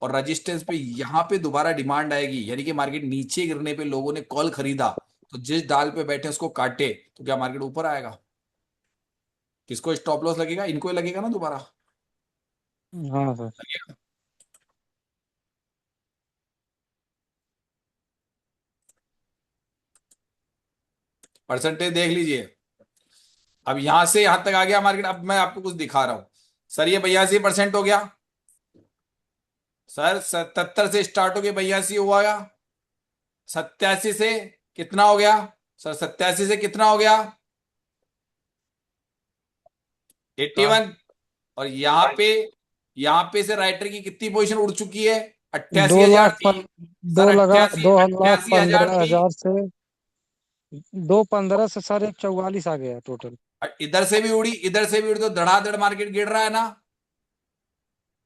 और रजिस्टेंस पे यहां पे दोबारा डिमांड आएगी, यानी कि मार्केट नीचे गिरने पे लोगों ने कॉल खरीदा, तो जिस डाल पे बैठे उसको काटे, तो क्या मार्केट ऊपर आएगा? किसको स्टॉप लॉस लगेगा? इनको ही लगेगा ना दोबारा। हाँ सर। परसेंटेज देख लीजिए, अब यहां से यहां तक आ गया मार्केट। अब मैं आपको कुछ दिखा रहा हूं, सर ये 82% हो गया, सर 77 से स्टार्ट हो गया, 82 हुआ गया, 87 से कितना हो गया, सर 87 से कितना हो गया, 81। और यहाँ पे से राइटर की कितनी पोजीशन उड़ चुकी है, दो 88,000 लाख थी। पन, सर दो लगा अट्ठासी दो लाख अट्ठासी हजार पंद्रह थी। हजार से 215 से सर 144 आ गया टोटल। इधर से भी उड़ी, इधर से भी उड़ी, तो धड़ाधड़ मार्केट गिर रहा है ना।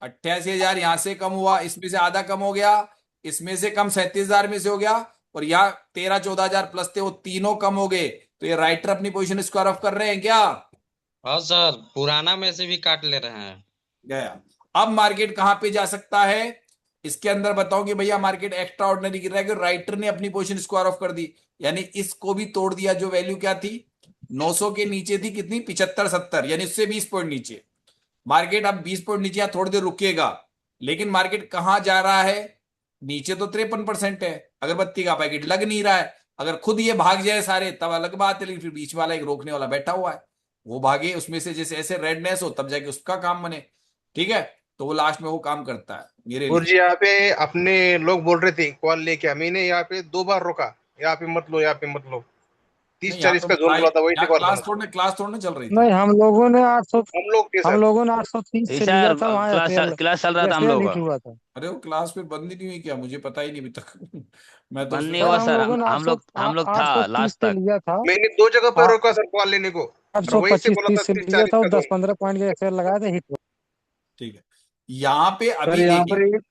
88,000 यहां से कम हुआ, इसमें से आधा कम हो गया, इसमें से कम 37,000 में से हो गया, और यहाँ 13-14,000 प्लस थे वो तीनों कम हो गए। तो ये राइटर अपनी पोजीशन स्क्वायर ऑफ कर रहे हैं क्या? हाँ सर, पुराना में से भी काट ले रहे हैं। गया। अब मार्केट कहां पे जा सकता है? इसके अंदर बताओ कि भैया मार्केट एक्स्ट्रा ऑर्डिनरी गिर रहा है कि राइटर ने अपनी पोजीशन स्क्वायर ऑफ कर दी, यानी इसको भी तोड़ दिया। जो वैल्यू क्या थी 900 के नीचे थी, कितनी 75-70, यानी इससे 20 पॉइंट नीचे मार्केट। अब 20 पॉइंट नीचे थोड़ी देर रुकेगा, लेकिन मार्केट कहां जा रहा है? नीचे तो 53% है, अगरबत्ती का पैकेट लग नहीं रहा है। अगर खुद ये भाग जाए सारे तब अलग बात है, लेकिन फिर बीच वाला एक रोकने वाला बैठा हुआ है, वो भागे उसमें से जैसे ऐसे रेडनेस हो तब जाके उसका काम बने। ठीक है, तो वो लास्ट में वो काम करता है मेरे लिए। गुरुजी यहाँ पे अपने लोग बोल रहे थे कॉल लेके, मैंने यहाँ पे 2 बार रोका, यहाँ पे मत लो, यहाँ पे मत लो। नहीं, यहाँ 30-40 तो का जोन भाई बोला था, वही से यहाँ कॉल क्लास लगा। तोड़ने चल रही थी। नहीं, हम लोगों ने 800, हम लोग थे हम सर। लोगों ने 830 से सर लिया था वहाँ क्लास एफएल, क्लास चल रहा था हम एफएल लोग हिट का। हुआ था। अरे वो क्लास पे बंद ही नहीं हुई क्या? मुझे पता ही नहीं अभी तक मैं तो बंद उसमें नहीं सर हुआ हम सर, लोगों ने हम लोग था 830 लास्ट से तक। लिया था, मैंने 2 जगह पे रोका सर कॉल लेने को, और वही से 825 बोला था 30 से लिया 30-40 था, और का जोन। 10-15 पॉइंट के एफएल लगाए थे, हिट हुआ। ठीक है, यहाँ पे सर अभी यहाँ देखिए, पर एक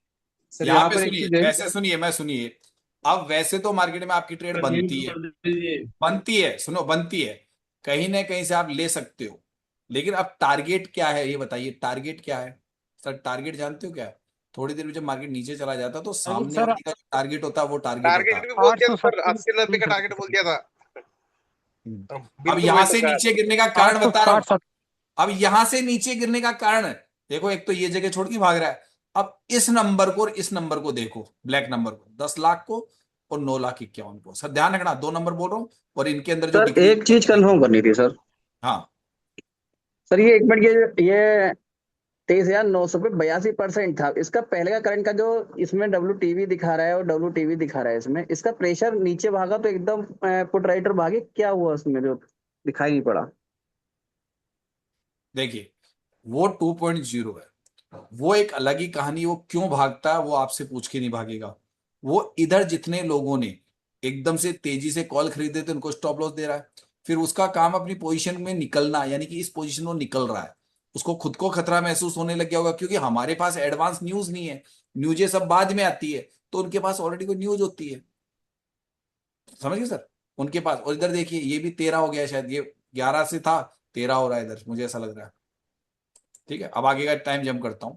सर यहाँ यहाँ पे पर एक सुनिए, चीज है। वैसे सुनिए, मैं सुनिए। अब वैसे तो मार्केट में आपकी ट्रेड सर म्यूट बनती है, कर दीजिए। बनती है, सुनो बनती है, कहीं ना कहीं से आप ले सकते हो, लेकिन अब टारगेट क्या है ये बताइए, टारगेट क्या है? सर टारगेट जानते हो क्या है? थोड़ी देर में जब मार्केट नीचे चला जाता है तो अभी सामने सर वाले का जो टारगेट होता है वो टारगेट होता टारगेट है। भी बोल दिया था सर, 830 80-90 का टारगेट बोल दिया था। हम्म। अब बिल्कुल वही यहां से टकराया नीचे था। गिरने का कारण बता रहा हूं। 860 अब यहां से नीचे गिरने का कारण देखो, एक तो ये जगह छोड़ के भाग रहा है। अब इस नंबर को और इस नंबर को देखो, ब्लैक नंबर को, 10 लाख को और 9,51,000 को। सर ध्यान रखना, 2 नंबर बोल रहा हूं, और इनके अंदर जो सर दिख रही एक चीज है। कंफर्म करनी थी सर। हाँ, सर ये 1 मिनट, ये 23,900 पे 82% था इसका पहले का करंट का, जो इसमें WTV दिखा रहा है और WTV दिखा रहा है, इसमें इसका प्रेशर नीचे भागा तो एकदम पुट राइटर भागे, क्या हुआ उसमें जो दिखाई नहीं पड़ा? देखिए वो 2.0 है, वो एक अलग ही कहानी। वो क्यों भागता है वो आपसे पूछ के नहीं भागेगा। वो इधर जितने लोगों ने एकदम से तेजी से कॉल खरीदे थे उनको स्टॉप लॉस दे रहा है, फिर उसका काम अपनी पोजीशन में निकलना, यानी कि इस पोजीशन में निकल रहा है, उसको खुद को खतरा महसूस होने लग गया होगा, क्योंकि हमारे पास एडवांस न्यूज नहीं है, न्यूज ये सब बाद में आती है, तो उनके पास ऑलरेडी कोई न्यूज होती है। समझ गए सर, उनके पास। और इधर देखिए ये भी 13 हो गया, शायद ये 11 से था 13 हो रहा है इधर, मुझे ऐसा लग रहा है। ठीक है, अब आगे का टाइम जम करता हूं।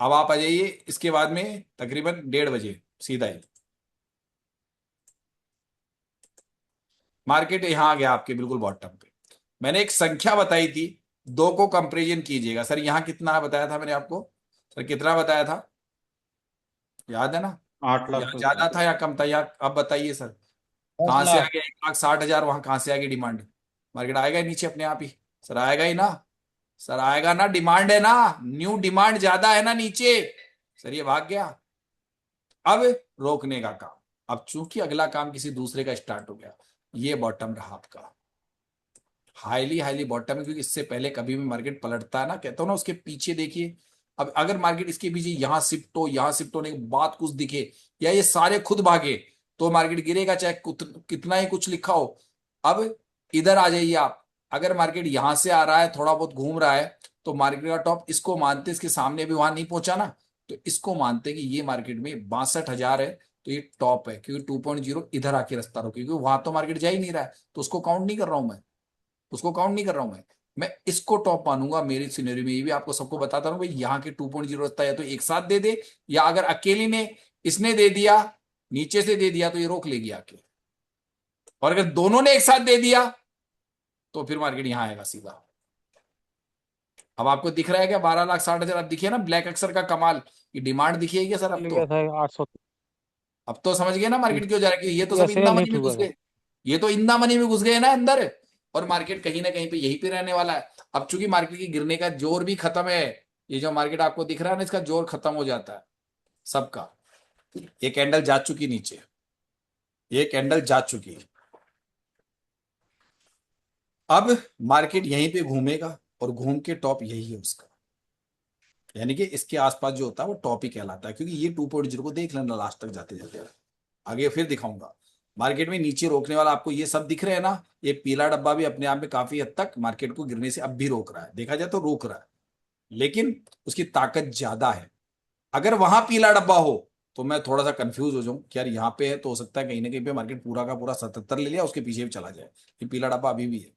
अब आप आ जाइए इसके बाद में तकरीबन 1:30 बजे सीधा ही मार्केट यहां आ गया आपके बिल्कुल बॉटम पे। मैंने एक संख्या बताई थी, 2 को कंपेरिजन कीजिएगा। सर यहां कितना बताया था मैंने आपको? सर कितना बताया था, याद है ना? 8 लाख यहाँ तक ज्यादा था। था या कम था? या अब बताइए सर, 10 कहां से आ लाख गया 1,60,000? वहां कहां से आ गई डिमांड? मार्केट आएगा ही नीचे अपने आप ही। सर आएगा ही ना, सर आएगा ना, डिमांड है ना, न्यू डिमांड ज्यादा है ना नीचे। सर ये भाग गया, अब रोकने का काम। अब चूंकि अगला काम किसी दूसरे का स्टार्ट हो गया, ये बॉटम रहा आपका, हाईली हाईली बॉटम है, क्योंकि इससे पहले कभी भी मार्केट पलटता है ना, कहता हूं ना, उसके पीछे देखिए। अब अगर मार्केट इसके पीछे यहां शिफ्ट होने के बाद कुछ दिखे, या ये सारे खुद भागे, तो मार्केट गिरेगा, चाहे कितना ही कुछ लिखा हो। अब इधर आ जाइए आप, अगर मार्केट यहां से आ रहा है, थोड़ा बहुत घूम रहा है, तो मार्केट का टॉप इसको मानते, इसके सामने भी वहां नहीं पहुंचा ना, तो इसको मानते कि ये मार्केट में 62,000 है, तो ये टॉप है, क्योंकि 2.0 इधर आके रास्ता रोके, क्योंकि वहां तो मार्केट जा ही नहीं रहा है, तो उसको काउंट नहीं कर रहा हूं मैं, उसको काउंट नहीं कर रहा हूं मैं इसको टॉप मानूंगा मेरी सिनेरियो में। ये भी आपको सबको बताता हूं भाई, यहाँ के 2.0 रास्ता या तो एक साथ दे दे, या अगर अकेले ने इसने दे दिया, नीचे से दे दिया, तो ये रोक लेगी आके, और अगर दोनों ने एक साथ दे दिया तो फिर मार्केट यहां आएगा सीधा। अब आपको दिख रहा है क्या 12,60,000? अब दिखिए ना ब्लैक अक्सर का कमाल, ये डिमांड दिखी है क्या सर? अब मिल तो गया था 800, अब तो समझ गए ना मार्केट क्यों जा रहा है, कि ये तो सब इंदा एफएल मनी हिट में हुआ घुस था। गए, ये तो इंदा मनी में घुस गए ना अंदर, और मार्केट कहीं ना कहीं पे यहीं पे रहने वाला है। अब चूंकि मार्केट की गिरने का जोर भी खत्म है, ये जो मार्केट आपको दिख रहा है ना, इसका जोर खत्म हो जाता है सबका। ये कैंडल जा चुकी नीचे, ये कैंडल जा चुकी है। अब मार्केट यहीं पे घूमेगा, और घूम के टॉप यही है उसका, यानी कि इसके आसपास जो होता है वो टॉप ही कहलाता है, क्योंकि ये 2.0 को देख लेना लास्ट तक जाते जाते, आगे फिर दिखाऊंगा। मार्केट में नीचे रोकने वाला आपको ये सब दिख रहे हैं ना, ये पीला डब्बा भी अपने आप में काफी हद तक मार्केट को गिरने से अब भी रोक रहा है, देखा जाए तो रोक रहा है। लेकिन उसकी ताकत ज्यादा है। अगर वहां पीला डब्बा हो तो मैं थोड़ा सा कंफ्यूज हो जाऊं कि यार यहाँ पे है, तो हो सकता है कहीं ना कहीं पे मार्केट पूरा का पूरा 77 ले लिया, उसके पीछे भी चला जाए। ये पीला डब्बा अभी भी है,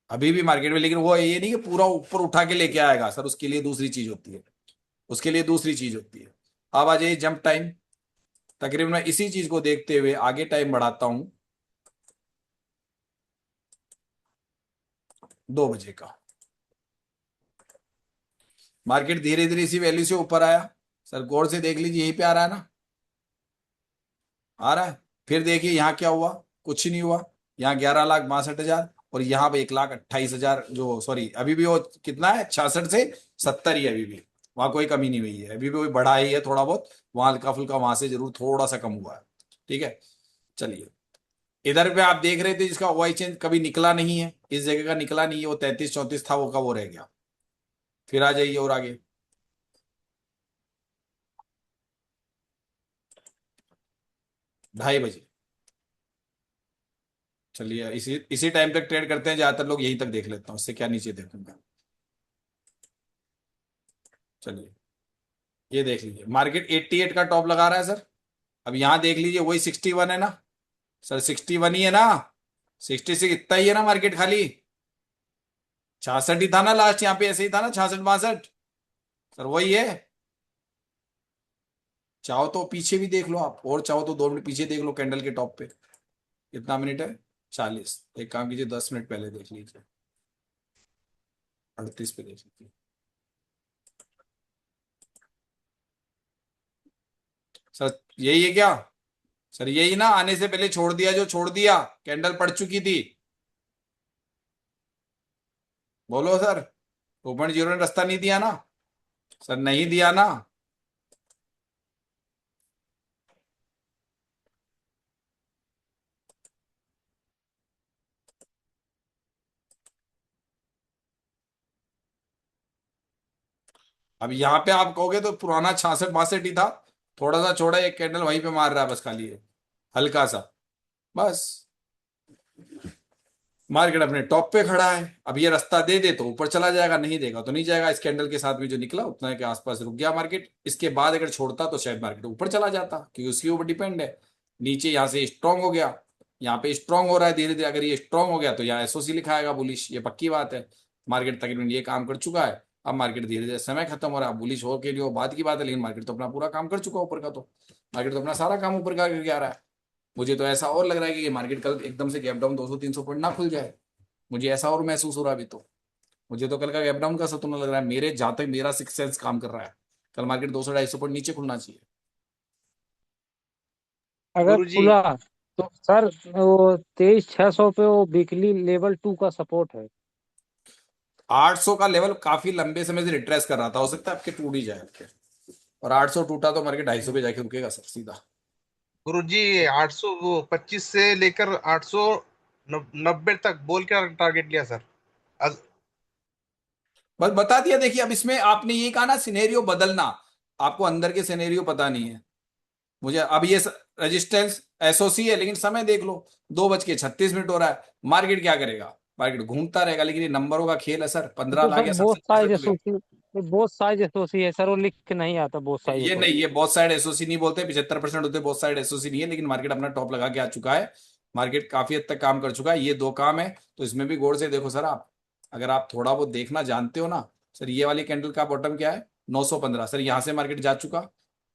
अभी भी मार्केट में, लेकिन वो ये नहीं कि पूरा ऊपर उठा के लेके आएगा सर, उसके लिए दूसरी चीज होती है, उसके लिए दूसरी चीज होती है। अब आ जाइए जंप टाइम। तकरीबन मैं इसी चीज को देखते हुए आगे टाइम बढ़ाता हूं 2 बजे का। मार्केट धीरे धीरे इसी वैल्यू से ऊपर आया सर, गौर से देख लीजिए, यहीं पे आ रहा है ना, आ रहा है। फिर देखिए यहाँ क्या हुआ, कुछ नहीं हुआ। यहाँ 11,62,000 और यहाँ पे 1,28,000, जो सॉरी अभी भी वो कितना है, 66 से 70 ही है अभी भी, वहां कोई कमी नहीं हुई है, अभी भी वही बढ़ा ही है थोड़ा बहुत, वहां हल्का फुल्का वहां से जरूर थोड़ा सा कम हुआ है। ठीक है, चलिए। इधर पे आप देख रहे थे जिसका वाई चेंज कभी निकला नहीं है, इस जगह का निकला नहीं है, वो 33-34 था, वो का वो रह गया। फिर आ जाइए और आगे, 2:30 बजे। चलिए इसी इसी टाइम तक ट्रेड करते हैं, ज्यादातर लोग यहीं तक देख लेता हूँ, इससे क्या नीचे देखूंगा। चलिए ये देख लीजिए, मार्केट 88 का टॉप लगा रहा है सर। अब यहां देख लीजिए, वही 61 है ना सर, 61 ही है ना, 66 इतना ही है ना मार्केट, खाली 66 ही था ना लास्ट, यहाँ पे ऐसे ही था ना, 66-62 सर, वही है। चाहो तो पीछे भी देख लो आप, और चाहो तो 2 मिनट पीछे देख लो कैंडल के टॉप पे। कितना मिनट है, 40। एक काम कीजिए, 10 मिनट पहले देख लीजिए, 38 पे देख लीजिए सर, यही है क्या सर, यही ना, आने से पहले छोड़ दिया, जो छोड़ दिया, कैंडल पड़ चुकी थी। बोलो सर, 2.0 ने रास्ता नहीं दिया ना सर, नहीं दिया ना। अब यहाँ पे आप कहोगे तो पुराना 66-62 ही था, थोड़ा सा छोड़ा, एक कैंडल वहीं पे मार रहा है बस, खाली है हल्का सा, बस। मार्केट अपने टॉप पे खड़ा है, अब ये रास्ता दे दे तो ऊपर चला जाएगा, नहीं देगा तो नहीं जाएगा। इस कैंडल के साथ भी जो निकला उतना के आसपास रुक गया मार्केट, इसके बाद अगर छोड़ता तो शायद मार्केट ऊपर चला जाता, क्योंकि उसके ऊपर डिपेंड है। नीचे यहाँ से स्ट्रांग हो गया, यहाँ पे स्ट्रांग हो रहा है धीरे धीरे, अगर ये स्ट्रांग हो गया तो यहाँ एसओसी लिखा आएगा बुलिश, ये पक्की बात है। मार्केट तकरीबन ये काम कर चुका है, अब मार्केट धीरे धीरे समय खत्म हो रहा है, बुलिश हो के लिए वो बात की बात है, लेकिन मार्केट तो अपना पूरा काम कर चुका है ऊपर का, तो मार्केट तो अपना सारा काम ऊपर का करके आ रहा है। मुझे तो ऐसा और लग रहा है कि मार्केट कल एकदम से गैप डाउन 200-300 पॉइंट ना खुल जाए, मुझे ऐसा और महसूस हो रहा है अभी तो। मुझे तो कल का गैप डाउन का सतुना लग रहा है, मेरे जहां तक मेरा सिक्स सेंस काम कर रहा है, कल मार्केट 200-250 पॉइंट नीचे खुलना चाहिए। अगर गुरुजी। खुला तो सर वो 23,600 पे वो वीकली लेवल 2 का सपोर्ट है। 800 का लेवल काफी लंबे समय से रिट्रेस कर रहा था, हो सकता है आपके टूट ही जाए आपके, और 800 टूटा तो मार्केट 250 पे जाके रुकेगा सर सीधा। गुरुजी 825 से लेकर 890 तक बोल के टारगेट लिया सर। आज बस बता दिया। देखिए अब इसमें आपने ये कहा ना सिनेरियो बदलना, आपको अंदर के सिनेरियो पता नहीं है मुझे। अब ये रेजिस्टेंस एसओसी है, लेकिन समय देख लो, 2:36 हो रहा है। मार्केट क्या करेगा, मार्केट घूमता रहेगा, लेकिन ये नंबरों का खेल है सर, 15 तो ला सर गया, बोथ 67 साइज 65 हो गया। एसोसी, बोथ साइज एसोसी है सर, वो लिख के नहीं आता बोथ साइज ये नहीं, एसोसी। ये बहुत साइड एसओसी नहीं बोलते, 75% होते बहुत साइड एसओसी नहीं है, लेकिन मार्केट अपना टॉप लगा के आ चुका है। मार्केट काफी हद तक काम कर चुका है, ये 2 काम है, तो इसमें भी गौर से देखो सर आप। अगर आप थोड़ा बहुत देखना जानते हो ना सर, ये वाली कैंडल का बॉटम क्या है, 915 सर, यहाँ से मार्केट जा चुका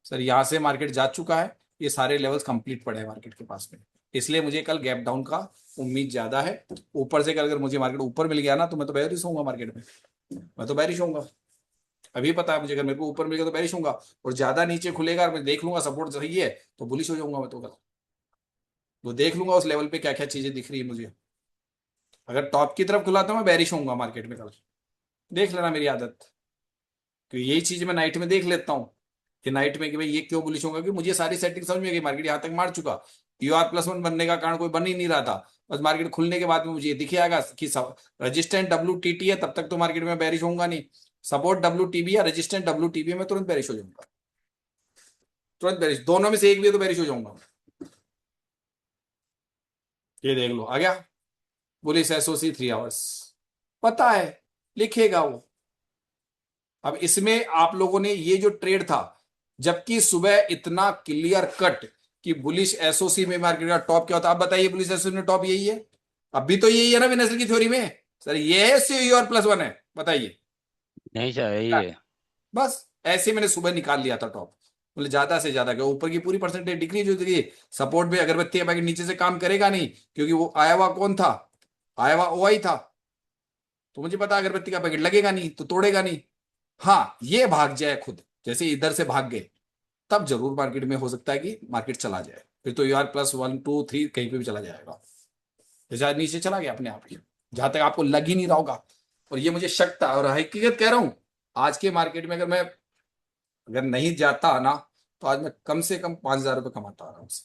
सर, यहाँ से मार्केट जा चुका है, ये सारे लेवल्स कंप्लीट पड़े हैं मार्केट के पास में। इसलिए मुझे कल गैप डाउन का उम्मीद ज्यादा है। ऊपर से अगर मुझे मार्केट ऊपर मिल गया ना, तो मैं तो बेरिश होऊंगा मार्केट में, मैं तो बेरिश होऊंगा। अभी पता है मुझे, अगर मेरे को ऊपर मिलेगा तो बेरिश होऊंगा, और ज्यादा नीचे खुलेगा और मैं देख लूंगा सपोर्ट सही है तो बुलिश हो जाऊंगा मैं तो कल। वो देख लूंगा उस लेवल पे क्या क्या चीजें दिख रही है मुझे। अगर टॉप की तरफ खुला तो मैं बेरिश होऊंगा मार्केट में कल, देख लेना मेरी आदत, क्योंकि यही चीज मैं नाइट में देख लेता हूँ कि नाइट में कि भाई ये क्यों बुलिश होगा, कि मुझे सारी सेटिंग समझ में गई, मार्केट यहाँ तक मार चुका। UR+1 बनने का कारण कोई बन ही नहीं रहा था, बस मार्केट खुलने के बाद में मुझे ये दिख आएगा कि रजिस्टेंट WTT है, तब तक तो मार्केट में बेरिश होऊंगा नहीं। सपोर्ट WTB या रजिस्टेंट WTB में तुरंत बेरिश हो जाऊंगा, तुरंत बेरिश, दोनों में से एक भी है तो बेरिश हो जाऊंगा। ये देख लो आ गया बुलिश एसओसी 3 आवर्स, पता है लिखेगा वो, अब इसमें आप लोगों ने ये जो ट्रेड था, जबकि सुबह इतना क्लियर कट कि बुलिश एसओसी में मार्केट का टॉप क्या होता है, आप बताइए बुलिश एसओसी में टॉप यही है, अभी तो यही है ना विनर्स की थ्योरी में। सर ये है सी और +1 है, बताइए। नहीं सर यही है। बस ऐसे मैंने सुबह निकाल लिया था टॉप, बोले ज्यादा से ज्यादा क्या, ऊपर की पूरी परसेंटेज डिक्रीज हो गई, सपोर्ट पे अगरबत्ती का पैकेट नीचे से काम करेगा नहीं, क्योंकि वो आया हुआ कौन था, आया हुआ ओआई था, तो मुझे पता अगरबत्ती का पैकेट लगेगा नहीं तो तोड़ेगा नहीं। हाँ ये भाग जाए खुद, जैसे इधर से भाग गए, तब जरूर मार्केट में हो सकता है कि मार्केट चला जाए, फिर तो यार +1 2 3 कहीं पे भी चला जाएगा। जैसे आज नीचे चला गया अपने आप ही, जहां तक आपको लग ही नहीं रहा होगा। और ये मुझे शक था, और हकीकत कह रहा हूं, आज के मार्केट में अगर नहीं जाता ना, तो आज मैं कम से कम 5,000 रुपये कमाता आराम से,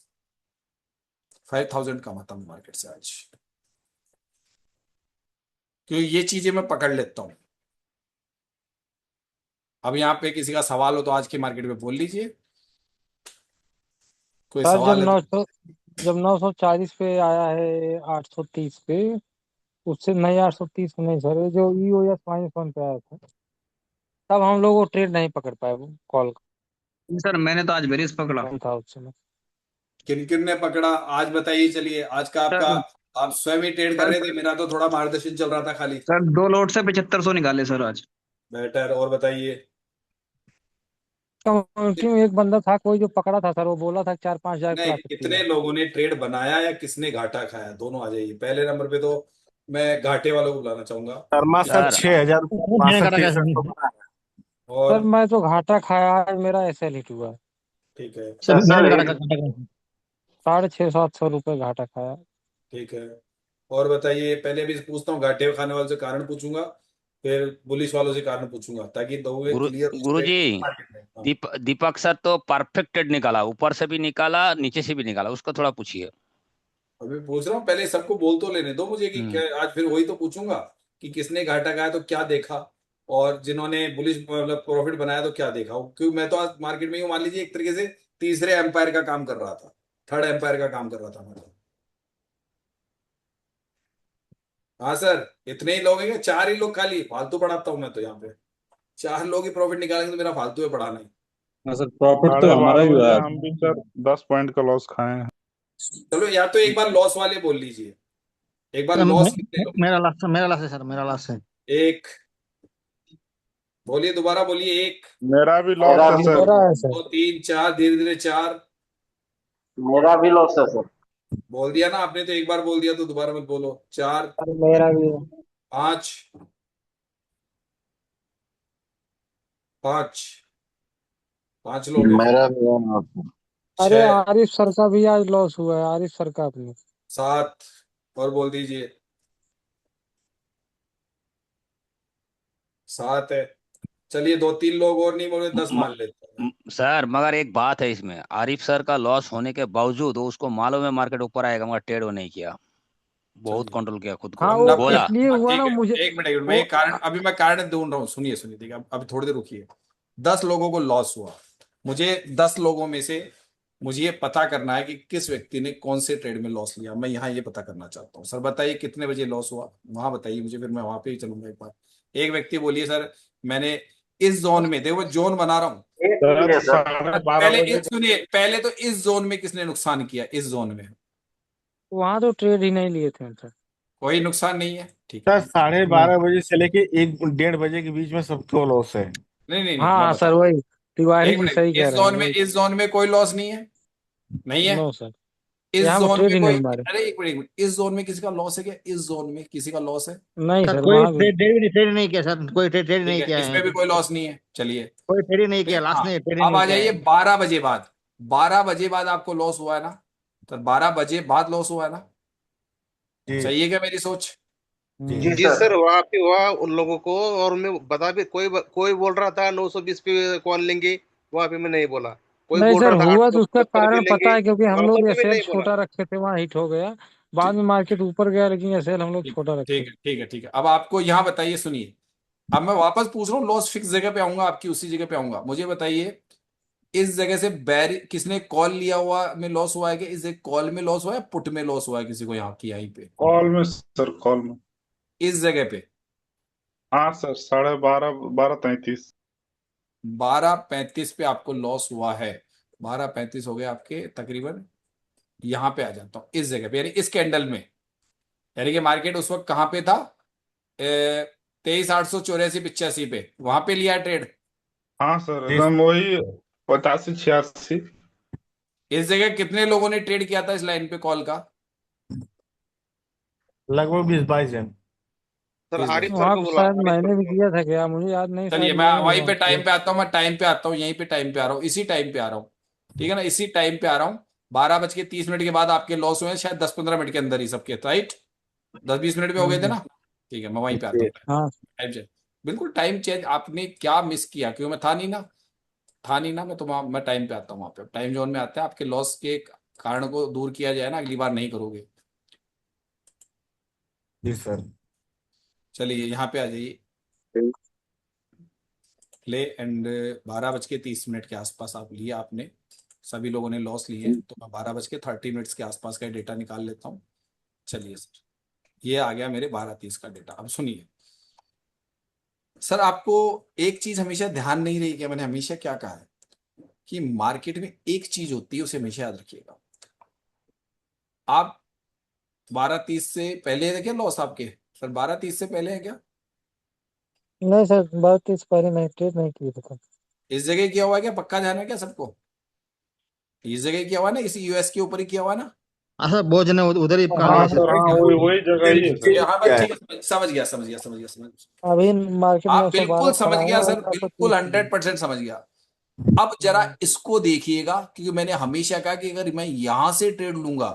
5,000 कमाता हूँ मार्केट से आज, क्योंकि ये चीजें मैं पकड़ लेता हूँ। अब यहाँ पे किसी का सवाल हो तो आज के मार्केट में बोल लीजिए, कोई सर सवाल है तो। जब 940 पे आया है 830 पे, उससे नहीं 830 नहीं सर, ये जो EOS -1 पे आया था, तब हम लोग वो ट्रेड नहीं पकड़ पाए, वो कॉल सर मैंने तो आज बेरिस पकड़ा। कम था उस समय। किन किन ने पकड़ा आज बताइए, चलिए आज का आपका, सर आप स्वयं ही ट्रेड कर सर रहे थे, मेरा तो थोड़ा मार्गदर्शन चल रहा था खाली। सर 2 लोट से 7500 निकाले सर आज। बेटर, और बताइए। कम्युनिटी में एक बंदा था कोई जो पकड़ा था सर, वो बोला था 4-5 हजार नहीं, प्रॉफिट कितने किया। लोगों ने ट्रेड बनाया या किसने घाटा खाया, दोनों आ जाइए। पहले नंबर पे तो मैं घाटे वालों को बुलाना चाहूंगा। शर्मा सर सर 6,000 और सर मैं तो घाटा खाया है, मेरा SL हिट हुआ है। ठीक है, सर 650-700 रुपये घाटा खाया। ठीक है। और बताइए, पहले भी पूछता हूँ, घाटे खाने वालों से कारण पूछूंगा, फिर बुलिश वालों से कारण पूछूंगा, ताकि दो क्लियर गुरुजी, मार्केट में। हाँ। दीपक सर तो परफेक्ट ट्रेड निकाला, ऊपर से भी निकाला नीचे से भी निकाला, उसको थोड़ा पूछिए। अभी पूछ रहा हूँ, पहले सबको बोल तो लेने दो मुझे कि क्या, आज फिर वही तो पूछूंगा कि किसने घाटा खाया तो क्या देखा, और जिन्होंने बुलिश मतलब प्रॉफिट बनाया तो क्या देखा। क्योंकि मैं तो आज मार्केट में ही हूँ, मान लीजिए एक तरीके से तीसरे एम्पायर का काम कर रहा था, थर्ड एम्पायर का काम कर रहा था मैं तो। हाँ सर, इतने ही लोग हैं क्या? 4 ही लोग खाली, फालतू पढ़ाता हूँ मैं तो यहाँ पे, 4 लोग ही प्रॉफिट निकालेंगे तो मेरा फालतू है पढ़ाना ही। हाँ सर, प्रॉफिट तो हमारा 12:30 ही हुआ बजे है। हम भी सर 10 पॉइंट का लॉस खाए हैं। चलो, या तो एक बार लॉस वाले बोल लीजिए, एक बार लॉस कितने लोग। मेरा लास्ट है सर, मेरा लास्ट है। एक, बोलिए दोबारा बोलिए। एक, मेरा भी लॉस है सर। मेरा है सर। 2 3 4, धीरे धीरे 4। मेरा भी लॉस है सर। बोल दिया ना आपने, तो एक बार बोल दिया तो दोबारा मत बोलो। 4 मेरा भी है। 5 5 5 लोग हैं। मेरा भी है। अरे 6 आरिफ सर का भी आज लॉस हुआ है, आरिफ सर का अपने। 7, और बोल दीजिए। 7 है। चलिए 2 3 लोग और नहीं बोले, 10 मान लेते हैं। सर मगर एक बात है इसमें, आरिफ सर का लॉस होने के बावजूद वो उसको मालूम है मार्केट ऊपर आएगा, मगर ट्रेड वो नहीं किया, बहुत चलिए कंट्रोल किया खुद हाँ को, वो नब्बे। बोला। इसलिए हुआ ठीक ना है, मुझे। एक मिनट, एक मिनट, मैं वो एक कारण, अभी मैं कारण ढूंढ रहा हूँ, सुनिए सुनिए, ठीक है, अभी थोड़ी देर रुकिए। 10 लोगों को लॉस हुआ, मुझे 10 लोगों में से मुझे ये पता करना है कि किस व्यक्ति ने कौन से ट्रेड में लॉस लिया, मैं यहाँ ये पता करना चाहता हूँ। सर बताइए कितने बजे लॉस हुआ, वहां बताइए मुझे, फिर मैं वहां पे ही चलूंगा एक बार। एक व्यक्ति बोलिए सर, मैंने इस जोन में, देखो जोन बना रहा हूँ। एक ही सर है सर। 12:30 पहले बजे सुनिए, पहले तो इस जोन में किसने नुकसान किया, इस जोन में वहां तो ट्रेड ही नहीं लिए थे सर। कोई नुकसान नहीं है, ठीक है। सर साढ़े नहीं। बारह बजे से लेके 1 1:30 बजे के बीच में सबको लॉस है। नहीं नहीं नहीं, हाँ मैं हाँ बता सर, रहा वही हूँ, तिवारी एक जी मिनट, सही कह रहे हैं, वही। इस जोन में कोई लॉस नहीं है, नहीं है। नो सर, इस यहाँ वो जोन ट्रेड में ही कोई, नहीं मारे। अरे एक मिनट एक मिनट, इस जोन में किसी का लॉस है क्या, इस जोन में किसी का लॉस है? नहीं सर सर, कोई वहां भी ट्रेड नहीं किया सर, कोई ट्रेड ठीक नहीं है, किया है इसमें यहाँ भी पे। कोई लॉस नहीं है, चलिए। कोई ट्रेड नहीं किया, फिर लास्ट हाँ, ने ट्रेड अब नहीं आ किया जाइए है। 12 बजे बाद, 12 बजे बाद आपको लॉस हुआ है ना, तो 12 बजे बाद लॉस हुआ है ना, जी सही है क्या मेरी सोच? जी। जी जी सर। सर, वहाँ पे हुआ उन लोगों को, और मैं बता भी, कोई बोल रहा था 920 पे कौन लेंगे, वहाँ पे मैं नहीं बोला। कोई नहीं बोल सर, रहा था हुआ तो उसका 875 पे कारण पता लेंगे, है, क्योंकि हम वहाँ लोग पर भी मैं SL नहीं बोला। छोटा रखे थे, वहाँ हिट हो गया। बाद ठीक में मार्केट ऊपर गया, लेकिन SL हम लोग ठीक छोटा रखे ठीक थे। है, ठीक है, ठीक है। अब आपको यहाँ बताइए, सुनिए, अब मैं वापस पूछ रहा हूँ, लॉस फिक्स जगह पे आऊंगा, आपकी उसी जगह पे आऊंगा। मुझे बताइए, इस जगह से बैरी किसने कॉल लिया हुआ में लॉस हुआ है कि इस कॉल में लॉस हुआ है, पुट में लॉस हुआ है किसी को यहाँ की, यहीं पे कॉल में सर, कॉल में। इस जगह पे? हाँ सर, 12:30 12:33। 12:35 पे आपको लॉस हुआ है। 12:35 हो गए आपके तकरीबन। यहां पे आ जाता हूं इस जगह पे, यानी इस कैंडल में, यानी कि मार्केट उस वक्त कहां पे था, 23,884-85 पे, वहां पे लिया ट्रेड। हाँ सर, एकदम वही 85-86। इस जगह कितने लोगों ने ट्रेड किया था इस लाइन पे कॉल का? लगभग 20-22 जन। सर 20 आरिफ बजे। सर वहाँ को पे बुला, शायद आरिफ सर मैंने भी को। किया था क्या, मुझे याद नहीं, चलिए शायद मैं मैंने वहीं वहाँ पे टाइम पे। पे आता हूँ, मैं टाइम पे आता हूँ, यहीं पे टाइम पे आ रहा हूँ, इसी टाइम पे आ रहा हूँ। ठीक है ना, इसी टाइम पे आ रहा हूँ। 12:30 के बाद आपके लॉस हुए हैं शायद 10-15 मिनट के अंदर ही सबके, राइट? 10-20 मिनट में हो गए थे ना? ठीक है, मैं वहीं पे आता हूँ। हाँ। टाइम चेंज, बिल्कुल टाइम चेंज। आपने क्या मिस किया, क्यों? मैं था नहीं ना, था नहीं ना मैं, तो मैं टाइम पे आता हूँ, वहां पे टाइम जोन में आता है। आपके लॉस के कारण को दूर किया जाए ना, अगली बार नहीं करोगे। जी सर। चलिए यहाँ पे आ जाइए, प्ले एंड। 12:30 के आसपास आप लिए, आपने सभी लोगों ने लॉस लिए हैं, तो मैं 12:30 के आसपास का डेटा निकाल लेता हूँ। चलिए सर, ये आ गया मेरे 12:30 का डेटा। अब सुनिए सर, आपको एक चीज हमेशा ध्यान नहीं रही, क्या मैंने हमेशा क्या कहा है कि मार्केट में एक चीज होती है, उसे हमेशा याद रखिएगा। आप 12:30 से पहले है क्या लॉस आपके? सर 12:30 से पहले है क्या? नहीं सर, बात इस बारे में ट्रेड नहीं की थी। इस जगह किया हुआ है क्या? पक्का ध्यान है क्या सबको? इस जगह किया हुआ है ना, इसी यूएस के ऊपर ही किया हुआ है ना? हाँ सर, बहुत जने उधर ही काट हाँ लिए सर, हाँ वही वही जगह ही है सर। हाँ बस ठीक है, समझ गया समझ गया समझ गया समझ गया। अभी मार्केट आप बिल्कुल 912 समझ खड़ा है गया और सर, आपको बिल्कुल 30 100% समझ गया। अब जरा इसको देखिएगा, क्योंकि मैंने हमेशा कहा कि अगर मैं यहां से ट्रेड लूंगा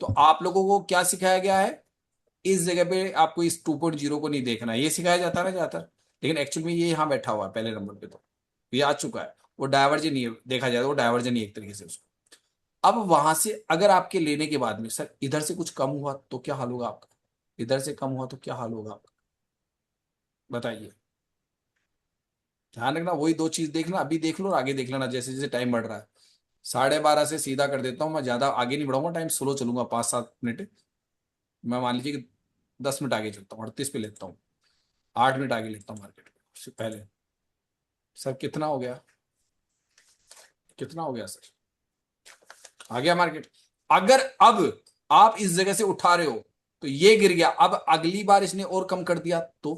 तो आप लोगों को क्या सिखाया गया है, इस जगह पे आपको इस 2.0 को नहीं देखना है, ये सिखाया जाता है ना ज्यादातर। लेकिन एक्चुअल में ये यहाँ बैठा हुआ है पहले नंबर पे, तो ये आ चुका है। वो डायवर्जन नहीं है, देखा जाए तो वो डायवर्जन ही एक तरीके से उसको। अब वहां से अगर आपके लेने के बाद में सर इधर से कुछ कम हुआ तो क्या हाल होगा आपका? इधर से कम हुआ तो क्या हाल होगा आपका? बताइए। ध्यान रखना, वही दो चीज देखना, अभी देख लो और आगे देख लेना जैसे जैसे टाइम बढ़ रहा है। 12:30 से सीधा कर देता हूँ, मैं ज्यादा आगे नहीं बढ़ाऊंगा, टाइम स्लो चलूंगा 5-7 मिनट। मैं मान लीजिए कि 10 मिनट आगे चलता हूँ, 38 पे लेता हूँ, 8 मिनट आगे लेता हूँ मार्केट से पहले। सर कितना हो गया, कितना हो गया सर? आ गया मार्केट। अगर अब आप इस जगह से उठा रहे हो तो ये गिर गया, अब अगली बार इसने और कम कर दिया तो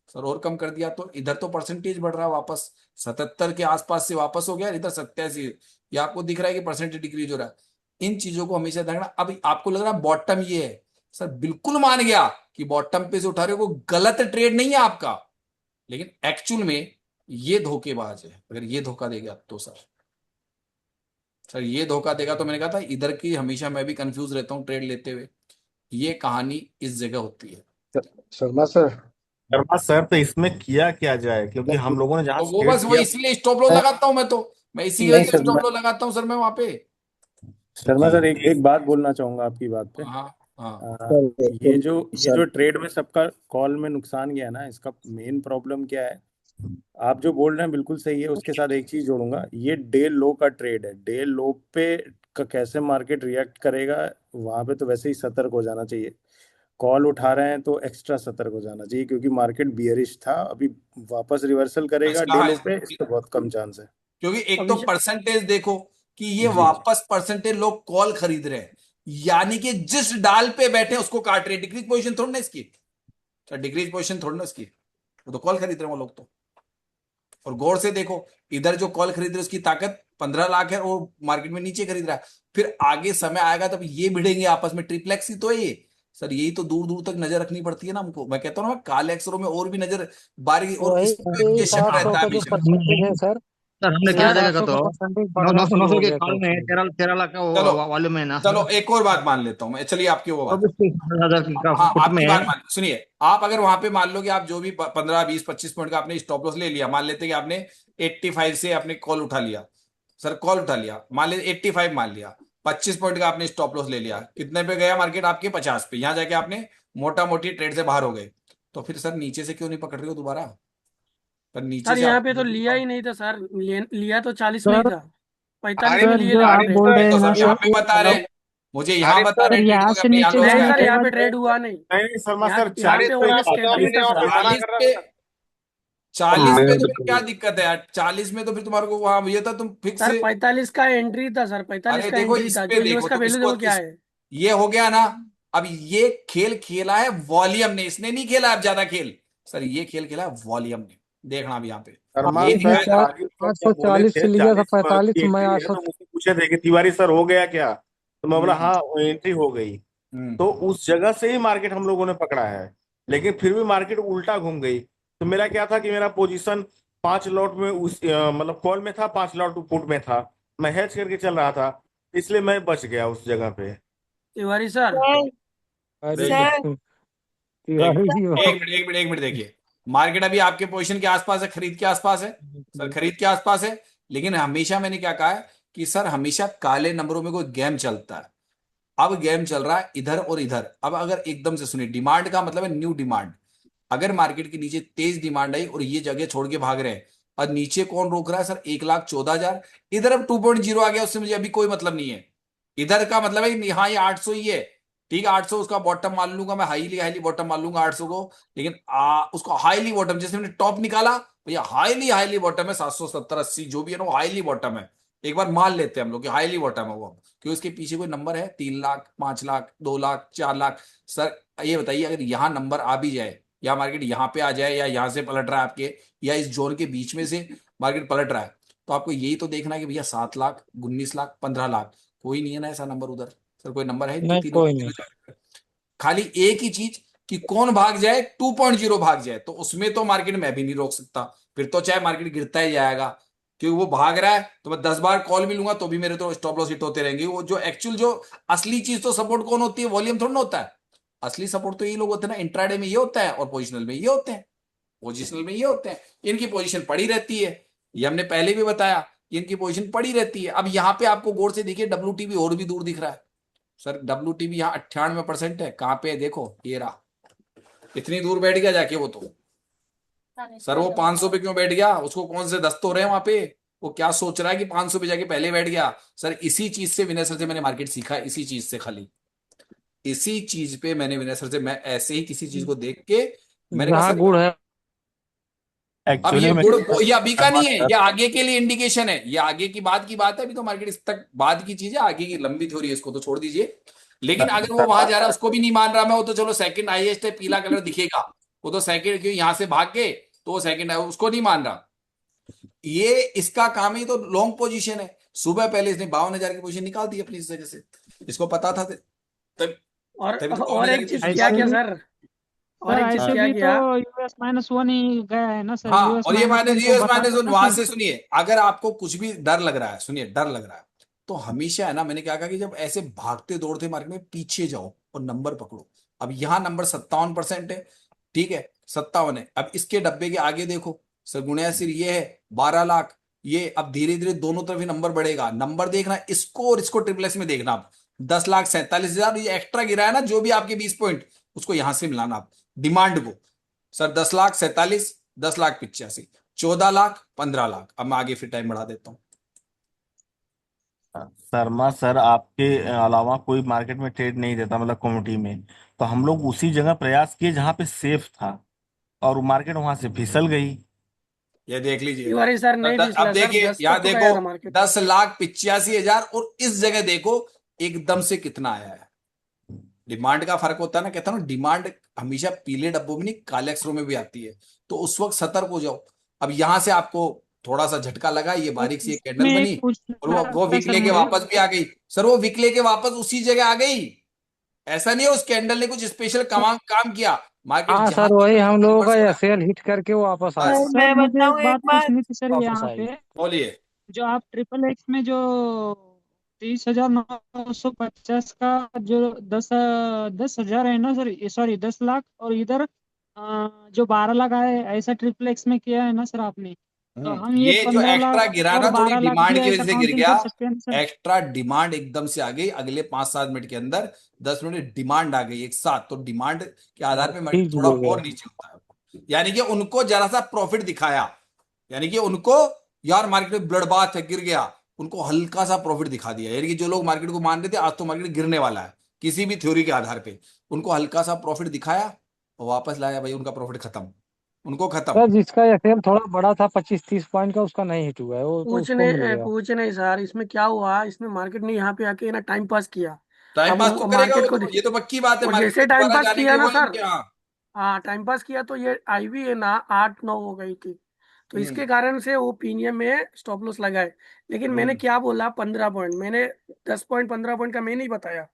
सर, और कम कर दिया तो इधर तो परसेंटेज बढ़ रहा है वापस, 77 के आसपास से वापस हो गया, इधर 87। ये आपको दिख रहा है कि परसेंटेज डिक्रीज हो रहा है। इन चीजों को हमेशा देखना। अब आपको लग रहा है बॉटम ये है, सर बिल्कुल मान गया कि बॉटम पे से उठा रहे हो, वो गलत ट्रेड नहीं है आपका, लेकिन एक्चुअल में ये धोखेबाज है। अगर ये धोखा देगा तो सर ये धोखा देगा तो मैंने कहा था इधर की हमेशा मैं भी कंफ्यूज रहता हूँ ट्रेड लेते हुए। ये कहानी इस जगह होती है। शर्मा सर। शर्मा सर, तो इसमें किया क्या जाए, क्योंकि हम लोगों ने जहाँ तो वो ट्रेड बस वो किया। इसीलिए स्टॉप लॉस लगाता हूं मैं, तो मैं इसीलिए नहीं तो सर, स्टॉप लॉस लगाता हूं सर मैं वहां पे। शर्मा जी। सर, एक एक बात बोलना चाहूंगा आपकी बात पे। हाँ हाँ। ये जो ट्रेड में सबका कॉल में नुकसान गया ना, इसका मेन प्रॉब्लम क्या है? आप जो बोल रहे हैं बिल्कुल सही है, उसके साथ एक चीज जोड़ूंगा, ये डे लो का ट्रेड है। डे लो पे का कैसे मार्केट रिएक्ट करेगा, वहां पे तो वैसे ही सतर्क हो जाना चाहिए। कॉल उठा रहे हैं तो एक्स्ट्रा सतर्क हो जाना चाहिए, क्योंकि मार्केट बियरिश था। अभी वापस रिवर्सल करेगा कहा डे है लो पे, सर? इसका बहुत कम चांस है। क्योंकि एक तो अभी परसेंटेज देखो कि ये जी। वापस परसेंटेज लोग कॉल खरीद रहे हैं, यानी कि जिस डाल पे बैठे उसको काट रहे हैं। डिक्रीज पोजीशन थोड़ी ना इसकी, सर डिक्रीज पोजीशन थोड़ी ना इसकी, वो तो कॉल खरीद रहे हैं वो लोग तो। और गौर से देखो, इधर जो कॉल खरीद रहे हैं उसकी ताकत 15 लाख है और मार्केट में नीचे खरीद रहा है। फिर आगे समय आएगा तब ये भिड़ेंगे आपस में, ट्रिप्लेक्स ही तो है ये। सर यही तो दूर दूर तक नजर रखनी पड़ती है ना हमको। मैं कहता हूँ ना, काले अक्षरों में और भी नजर बारी, और वही इस पे मुझे शक 800 रहता है का जो हमेशा। परसेंटेज है सर, सर हमने क्या सात देखा आठ का सौ तो का परसेंटेज नौ बढ़ना नौ नौ शुरू सौ हो के गया कॉल कल में से। 13 13 लाख का चलो वॉल्यूम है ना। चलो, एक और बात मान लेता हूं मैं, चलिए आपकी वो बात। 24-30 हजार की का हाँ फुट में आपकी है। बात मान, सुनिए, आप अगर वहां पे मान लो कि आप जो भी 15 20 25 पॉइंट का आपने स्टॉप लॉस ले लिया, मान लेते कि आपने 85 से आपने कॉल उठा लिया, सर कॉल उठा लिया, मान लीजिए 85 मान लिया, 25 पॉइंट का आपने स्टॉप लॉस ले लिया, कितने पे गया मार्केट आपके? 50 पे। यहां जाके आपने मोटा मोटी ट्रेड से बाहर हो गए, तो फिर सर नीचे से क्यों नहीं पकड़ रहे हो दोबारा? पर नीचे सर से यहाँ आप पे तो लिया ही नहीं था सर, लिया तो 40 में ही सर था, 45 आरिफ में सर लिए जो आप लेकिन आरिफ ट्रेड। बोल सर रहे तो हैं सर यहाँ पे बता रहे हेलो हैं, मुझे यहाँ आरिफ बता सर रहे हैं ट्रेड यहाँ को कि से अपने यहाँ नीचे लॉस नहीं जाने कर सर, रहे यहाँ हैं। पे ट्रेड हुआ नहीं। नहीं शर्मा यहाँ सर, यहाँ 40 पे पे ओनली आरिफ सर स्कैल्पिंग ने था वहां सर। पे मना 40 कर रहा पे, था। 40 में तो फिर क्या दिक्कत है यार, 40 में तो फिर तुम्हारे को वहां ये था तुम फिक्स। सर 45 का एंट्री था सर, 45 अरे का देखो एंट्री इस था, पे जो देखो इसका तुम वैल्यू इसको देखो क्या है। ये हो गया ना। अब ये खेल खेला है वॉल्यूम ने, इसने नहीं खेला अब ज्यादा खेल। सर ये खेल खेला है वॉल्यूम ने, देखना अब यहाँ पे शर्मा ये सर दिखाएगा। राजीव सर जब बोले 840 थे से लिया था 40 45, की मैं एंट्री है 800। तो मुझसे पूछे थे कि तिवारी सर हो गया क्या, तो मैं बोला हम्म हाँ वो एंट्री हो गई। हम्म तो उस जगह से ही मार्केट हम लोगों ने पकड़ा है, लेकिन फिर भी मार्केट उल्टा घूम गई। तो मेरा क्या था कि मेरा पोजीशन 5 लॉट में उस मतलब कॉल में था, 5 लॉट पुट में था, मैं हेज करके चल रहा था, इसलिए मैं बच गया उस जगह पे। तिवारी सर, अरे देखिए तिवारी देखिए, जी एक मिनट एक मिनट एक मिनट, देखिए मार्केट अभी आपके पोजीशन के आसपास है, खरीद के आसपास है। सर खरीद के आसपास है, लेकिन हमेशा मैंने क्या कहा है कि सर हमेशा काले नंबरों में कोई गेम चलता है। अब गेम चल रहा है इधर और इधर। अब अगर एकदम से सुनिए, डिमांड का मतलब है न्यू डिमांड। अगर मार्केट के नीचे तेज डिमांड आई और ये जगह छोड़ के भाग रहे हैं, और नीचे कौन रोक रहा है सर, 1,14,000। इधर अब 2.0 आ गया, उससे मुझे अभी कोई मतलब नहीं है। इधर का मतलब है यहाँ ये 800 ही है, ठीक है 800 उसका बॉटम मान लूंगा मैं, हाईली हाईली बॉटम मान लूंगा 800 को। लेकिन उसको हाईली बॉटम, जैसे मैंने टॉप निकाला भैया, हाईली हाईली बॉटम है 770-80 जो भी है ना, वो हाईली बॉटम है। एक बार मान लेते हैं हम लोग कि हाईली बॉटम है वो, क्योंकि उसके पीछे कोई नंबर है 3 लाख, 5 लाख, 2 लाख, 4 लाख। सर ये बताइए, अगर यहाँ नंबर आ भी जाए, या मार्केट यहाँ पे आ जाए, या यहाँ से पलट रहा है आपके, या इस जोन के बीच में से मार्केट पलट रहा है, तो आपको यही तो देखना है कि भैया 7 लाख, 19 लाख, 15 लाख, कोई नहीं है ना ऐसा नंबर उधर। सर कोई नंबर है इनके नहीं, तीनों कोई के नहीं। तीनों? खाली एक ही चीज कि कौन भाग जाए, 2.0 भाग जाए, तो उसमें तो मार्केट मैं भी नहीं रोक सकता। फिर तो चाहे मार्केट गिरता ही जाएगा, क्योंकि वो भाग रहा है तो मैं 10 बार कॉल भी लूंगा तो भी मेरे तो स्टॉप लॉस हिट होते रहेंगे। वो जो एक्चुअल जो असली चीज तो सपोर्ट कौन होती है, वॉल्यूम थोड़ा ना होता है। असली सपोर्ट तो ये लोग होते हैं ना, इंट्राडे में ये होता है और पोजिशनल में ये होते हैं। पोजिशनल में ये होते हैं, इनकी पोजीशन पड़ी रहती है। ये हमने पहले भी बताया कि इनकी पोजीशन पड़ी रहती है। अब यहाँ पे आपको गौर से देखिए, WTB और भी दूर दिख रहा है। सर WTB यहाँ 98% है, कहाँ पे है देखो, ये रहा। इतनी दूर बैठ गया जाके वो तो। सर वो 500 पे क्यों बैठ गया, उसको कौन से दस्त हो रहे हैं वहां पे, वो क्या सोच रहा है कि 500 पे जाके पहले बैठ गया। सर इसी चीज से विनय सर से मैंने मार्केट सीखा, इसी चीज से, खाली इसी चीज पे मैंने विनय सर से, मैं ऐसे ही किसी चीज को देख के मैंने कहा जहाँ सर गुड़ है। अब एक्चुअली ये में गुड़ ये अभी का शर्मा नहीं है, सर ये आगे के लिए इंडिकेशन है, ये आगे की बात की बात है। अभी तो मार्केट इस तक बाद की चीज है, आगे की लंबी थ्योरी है, इसको तो छोड़ दीजिए। लेकिन अगर वो वहां जा रहा है उसको भी नहीं मान रहा मैं, वो तो चलो सेकंड हाईएस्ट है, पीला कलर दिखेगा, वो तो सेकंड, क्यों यहां से भाग के तो वो सेकंड है, उसको नहीं मान रहा। ये इसका काम ही तो लॉन्ग पोजीशन है। सुबह पहले इसने 52,000 की पोजीशन निकाल दी अपनी इस जगह से, इसको पता था तब, तभी तो और 52,000 की एक चीज पोजीशन क्या ऐसे किया भी सर, और सर एक चीज ऐसे क्या भी तो किया। US-1 ही गया है ना सर, हाँ, यूएस और ये माइनस माइनस वन तो यूएस बता माइनस था वन ना वहां सर। से सुनिए, अगर आपको कुछ भी डर लग रहा है, सुनिए डर लग रहा है, तो हमेशा है ना, मैंने क्या कहा कि जब ऐसे भागते दौड़ते मार्केट में पीछे जाओ और नंबर पकड़ो। अब यहां नंबर 57% है, ठीक है 57 है। अब इसके डब्बे के आगे देखो सर, गुणिया सिर ये है 12 लाख। ये अब धीरे धीरे दोनों तरफ ही नंबर बढ़ेगा, नंबर देखना इसको और इसको ट्रिपल एक्स में देखना आप। 10,47,000 ये एक्स्ट्रा गिरा है ना, जो भी आपके 20 पॉइंट, उसको यहां से मिलाना आप डिमांड को। सर 10,47,000, 10,85,000, 14 लाख, 15 लाख। अब मैं आगे फिर टाइम बढ़ा देता हूँ। शर्मा सर आपके अलावा कोई मार्केट में ट्रेड नहीं देता, मतलब कम्युनिटी में। तो हम लोग उसी जगह प्रयास किए जहाँ पे सेफ था, और मार्केट वहां से फिसल गई। ये देख लीजिए तिवारी सर नहीं अब फिसला सर, देखिए 10 यहाँ तक तो देखो, गया था मार्केट। 10,85,000, और इस जगह देखो एकदम से कितना आया है। डिमांड का फर्क होता है ना, कहता हूँ डिमांड हमेशा पीले डब्बों में नहीं, काले अक्षरों में भी आती है, तो उस वक्त सतर्क हो जाओ। अब यहां से आपको थोड़ा सा झटका लगा, ये तो बारीक सी एक कैंडल इसमें एक बनी, और पूछना वो था विक सर लेके मुझे। वापस भी आ गई। सर वो विक लेके वापस उसी जगह आ गई, ऐसा नहीं है उस कैंडल ने कुछ स्पेशल काम किया। मार्केट हाँ जहां सर, वही हम लोगों का रिवर्स हो रहा है, एसएल हिट करके वो वापस आ बस गया। सर मुझे एक बात पूछनी थी सर, वापस यहाँ आ गई। पे बोलिए। जो आप ट्रिपल एक्स में जो 30,950 का जो 10,000 है ना सर, सॉरी 10 लाख, और इधर जो 12 लाख आए, ऐसा ट्रिपल एक्स में किया है ना सर आपने, तो हम ये ये जो 15 लाख एक्स्ट्रा गिरा और ना, थोड़ी 12 लाख भी डिमांड की वजह ऐसा से गिर काउंटिंग गया। कर सकते हैं ना सर। एक्स्ट्रा डिमांड एकदम से आ गई, अगले 5-7 मिनट के अंदर 10 मिनट डिमांड आ गई एक साथ, तो डिमांड के आधार पे ठीक थोड़ा हो गया। और नीचे होता है। यानी कि उनको जरा सा प्रॉफिट दिखाया, यानी कि उनको, यार मार्केट में ब्लड बाथ है गिर गया, उनको हल्का सा प्रॉफिट दिखा दिया। यानी कि जो लोग मार्केट को मान रहे थे आज तो मार्केट गिरने वाला है किसी भी थ्योरी के आधार पे, उनको हल्का सा प्रॉफिट दिखाया और वापस लाया, भाई उनका प्रॉफिट खत्म। उनको खत्म। सर जिसका एफएम थोड़ा बड़ा था 25-30 पॉइंट का, उसका नहीं हिट हुआ है, वो तो उसको मिल गया। पूछ नहीं सर, इसमें क्या हुआ, इसमें मार्केट ने यहाँ पे आके ना टाइम पास किया। टाइम अब पास तो वो करेगा मार्केट वो को तो, ये तो पक्की बात है, और मार्केट जैसे को टाइम दोबारा पास जाने के किया लिए ना वो सर, इनके, हाँ। हाँ टाइम पास किया तो ये आई भी है ना 8-9 हो गई थी। तो हम्म इसके कारण से वो प्रीमियम में स्टॉप लॉस लगाए। लेकिन मैंने हम्म क्या बोला, 15 पॉइंट मैंने, 10 पॉइंट 15 पॉइंट का मैं नहीं बताया।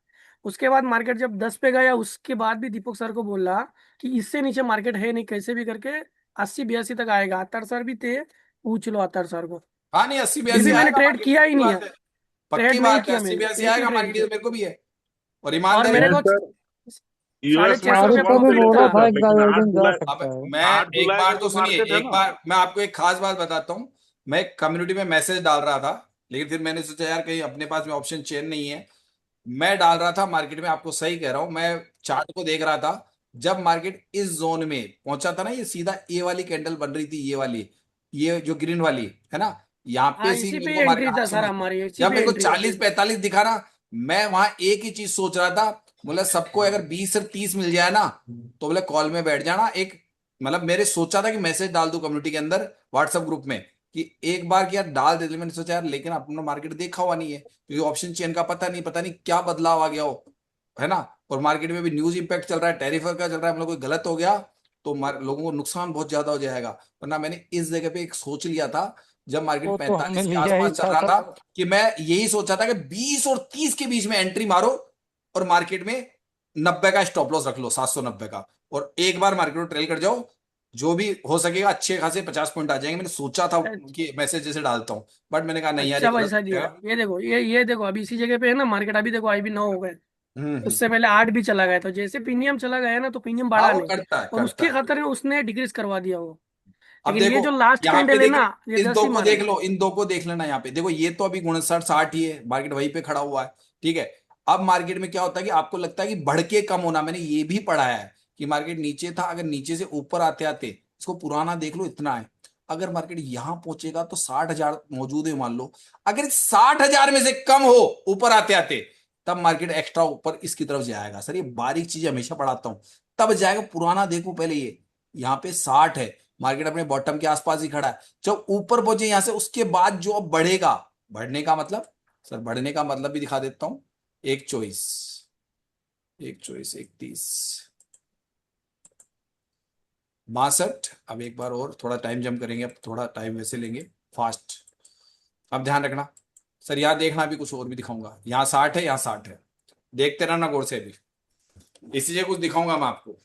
उसके बाद मार्केट जब 10 पे गया, उसके बाद भी दीपक सर को बोला कि इससे नीचे मार्केट है नहीं, कैसे भी करके 80-82 तक आएगा। अत्तर सर भी थे, पूछ लो अत्तर सर को। हाँ नहीं, अस्सी फिर बयासी भी मैंने आएगा ट्रेड मार्केट, किया ही पक्की नहीं है, बात है। पक्की ट्रेड नहीं बात है, किया अस्सी मैंने, बयासी एक ही आएगा ट्रेड मार्केट, ये किया। तो मेरे को भी है। और और ईमानदारी मेरे से को सर साढ़े यूएस छह सौ मार्केट पे आरिफ बहुत ने प्रॉफिट तेज बोला था। था था सर, एक लेकिन गाइडेंस जा 8 जुलाई, सकता है। मैं 8 जुलाई एक बार का तो जो सुनिए, मार्केट है एक ना। बार मैं आपको एक खास बात बताता हूँ। मैं कम्युनिटी में मैसेज डाल रहा था, लेकिन फिर मैंने सोचा यार कहीं अपने पास में ऑप्शन चेन नहीं है। मैं डाल रहा था मार्केट में, आपको सही कह रहा हूं, मैं चार्ट को देख रहा था। जब मार्केट इस जोन में पहुंचा था ना, ये सीधा ए वाली कैंडल बन रही थी, ये वाली, ये जो ग्रीन वाली है ना, यहाँ पे हाँ सी इसी मेरे पे को मार्केट, एंट्री हाँ था सर, सुनिए, हमारी इसी जब पे मेरे को एंट्री था। 40-45 दिखा ना, मैं वहां एक ही चीज सोच रहा था। बोला सबको अगर 20 और 30 मिल जाए ना, तो बोले कॉल में बैठ जाना। एक मतलब मेरे सोचा था कि मैसेज डाल दूं कम्युनिटी के अंदर, व्हाट्सएप ग्रुप में, कि एक बार क्या डाल देते। मैंने सोचा यार, लेकिन अपना मार्केट देखा हुआ नहीं है, क्योंकि ऑप्शन चेन का पता नहीं, पता नहीं क्या बदलाव आ गया हो, है ना। और मार्केट में भी न्यूज इंपैक्ट चल रहा है, टैरिफ का चल रहा है, हम लोग कोई गलत हो गया तो लोगों को नुकसान बहुत ज्यादा हो जाएगा। वरना मैंने इस जगह पे एक सोच लिया था, जब मार्केट वो तो हमने 45 के लिया ही आसपास चल था रहा था, सर। कि मैं यही सोचा था कि 20 और 30 के बीच में एंट्री मारो, और मार्केट में 90 का स्टॉप लॉस रख लो, 790 का, और एक बार मार्केट को ट्रेल कर जाओ, जो भी हो सकेगा अच्छे खासे 50 पॉइंट आ जाएंगे। मैंने सोचा था कि मैसेज जैसे डालता हूँ, बट मैंने कहा नहीं यार, ये अच्छा भाई गलत साहब हो जी, जाएगा। ये देखो अभी इसी जगह पे है ना मार्केट, अभी देखो आई भी 9 हो गए। हम्म। उससे पहले 8 भी चला गया, तो जैसे प्रीमियम चला गया ना, तो प्रीमियम हाँ बढ़ा वो नहीं, करता है, और करता उसके है। खतर में उसने डिक्रीज करवा दिया वो। अब लेकिन ये देखो जो लास्ट यहाँ पे कैंडल है देख लो, ना, ये इन 10 दो ही को देख मारेगा। लो, इन दो को देख लेना। यहाँ पे देखो, ये तो अभी 59-60 ही है, मार्केट वहीं पे खड़ा हुआ है, ठीक है। अब मार्केट में क्या होता है कि आपको लगता है कि बढ़ के कम होना, मैंने ये भी पढ़ा है कि मार्केट नीचे था, अगर नीचे से ऊपर आते आते इसको पुराना देख लो, इतना है। अगर मार्केट यहां पहुंचेगा तो 60,000 मौजूद है मान लो, अगर 60,000 में से कम हो ऊपर आते आते, तब मार्केट एक्स्ट्रा ऊपर इसकी तरफ जाएगा। सर ये बारीक चीज हमेशा पढ़ाता हूं, तब जाएगा। पुराना देखो पहले, ये यहाँ पे 60 है, मार्केट अपने बॉटम के आसपास ही खड़ा है। जब ऊपर पहुंचे यहां से, उसके बाद जो अब बढ़ेगा, बढ़ने का मतलब, सर बढ़ने का मतलब भी दिखा देता हूं। एक चॉइस, एक चॉइस 31, 62। अब एक बार और थोड़ा टाइम जम करेंगे, अब थोड़ा टाइम वैसे लेंगे फास्ट। अब ध्यान रखना सर, यहाँ देखना, भी कुछ और भी दिखाऊंगा। यहाँ 60 है, यहाँ 60 है, देखते रहना गौर से। अभी इसी जगह कुछ दिखाऊंगा मैं आपको।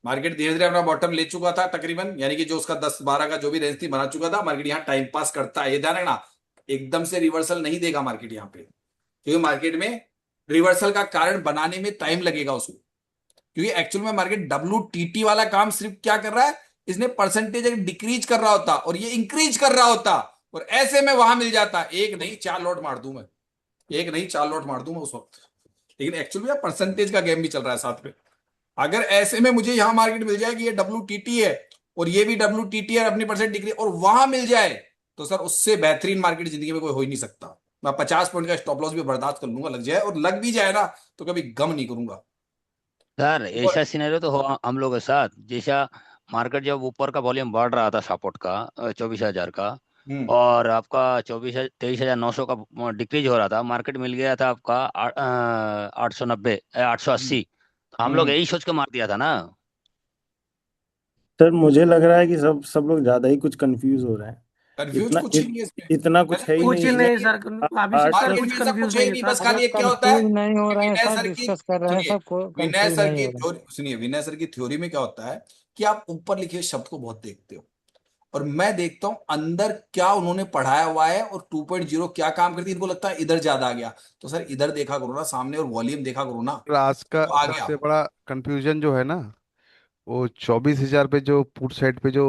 मार्केट धीरे धीरे अपना बॉटम ले चुका था तकरीबन, यानी कि जो उसका 10-12 का जो भी रेंज थी बना चुका था। मार्केट यहाँ टाइम पास करता है, ये ध्यान रखना। एकदम से रिवर्सल नहीं देगा मार्केट यहाँ पे, क्योंकि मार्केट में रिवर्सल का कारण बनाने में टाइम लगेगा उसको। क्योंकि एक्चुअल में मार्केट WTT वाला काम सिर्फ क्या कर रहा है, इसने परसेंटेज डिक्रीज कर रहा होता और ये इंक्रीज कर रहा होता, और ऐसे में वहां मिल जाता। एक नहीं 4 लॉट मार दूं मैं, एक नहीं 4 लॉट मार दूं मैं उस वक्त। लेकिन एक्चुअल में परसेंटेज का गेम भी चल रहा है साथ में। अगर ऐसे में मुझे यहां मार्केट मिल जाए कि ये WTT है और ये भी WTT है, अपनी परसेंट डिग्री, और वहां मिल जाए, तो सर उससे बेहतरीन मार्केट जिंदगी में कोई हो ही नहीं सकता। मैं 50 पॉइंट का स्टॉप लॉस भी बर्दाश्त कर लूंगा, लग जाए, और लग भी जाए ना तो कभी गम नहीं करूंगा। सर ऐसा सिनेरियो तो हो हम लोग के साथ, जैसा मार्केट जब ऊपर का वॉल्यूम बढ़ रहा था सपोर्ट का 24,000 का, हम्म और आपका 23,900 का डिक्रीज हो रहा था, मार्केट मिल गया था आपका 890 880। तो हम लोग हम्म यही सोच के मार दिया था ना। सर मुझे लग रहा है कि सब सब लोग ज्यादा ही कुछ कंफ्यूज हो रहे हैं। कंफ्यूज इतना कुछ ही नहीं है इसमें। इतना मैंने कुछ है ही कुछ नहीं इसमें। नहीं ये सर, अभिषेक सर आठ मार्केट कुछ में ऐसा कुछ कंफ्यूज है ही नहीं है नहीं, सर। बस अरे खाली एक क्या होता है कंफ्यूज नहीं हो कि रहे हैं विनय सर, सर की, डिस्कस कर रहे हैं सुनिए, सब, को विनय कंफ्यूज सर नहीं की हो रहे हैं। थ्योरी सुनिए, विनय सर की थ्योरी में क्या होता है कि आप ऊपर लिखे हुए शब्द को बहुत देखते हो, और मैं देखता हूं अंदर क्या उन्होंने पढ़ाया हुआ है, और 2.0 क्या काम करती है। इनको लगता है इधर ज्यादा आ गया, तो सर इधर देखा करो ना सामने, और वॉल्यूम देखा करो ना, आज का तो आ गया। सबसे बड़ा कंफ्यूजन जो है ना, वो 24,000 पे जो पुट साइड पे जो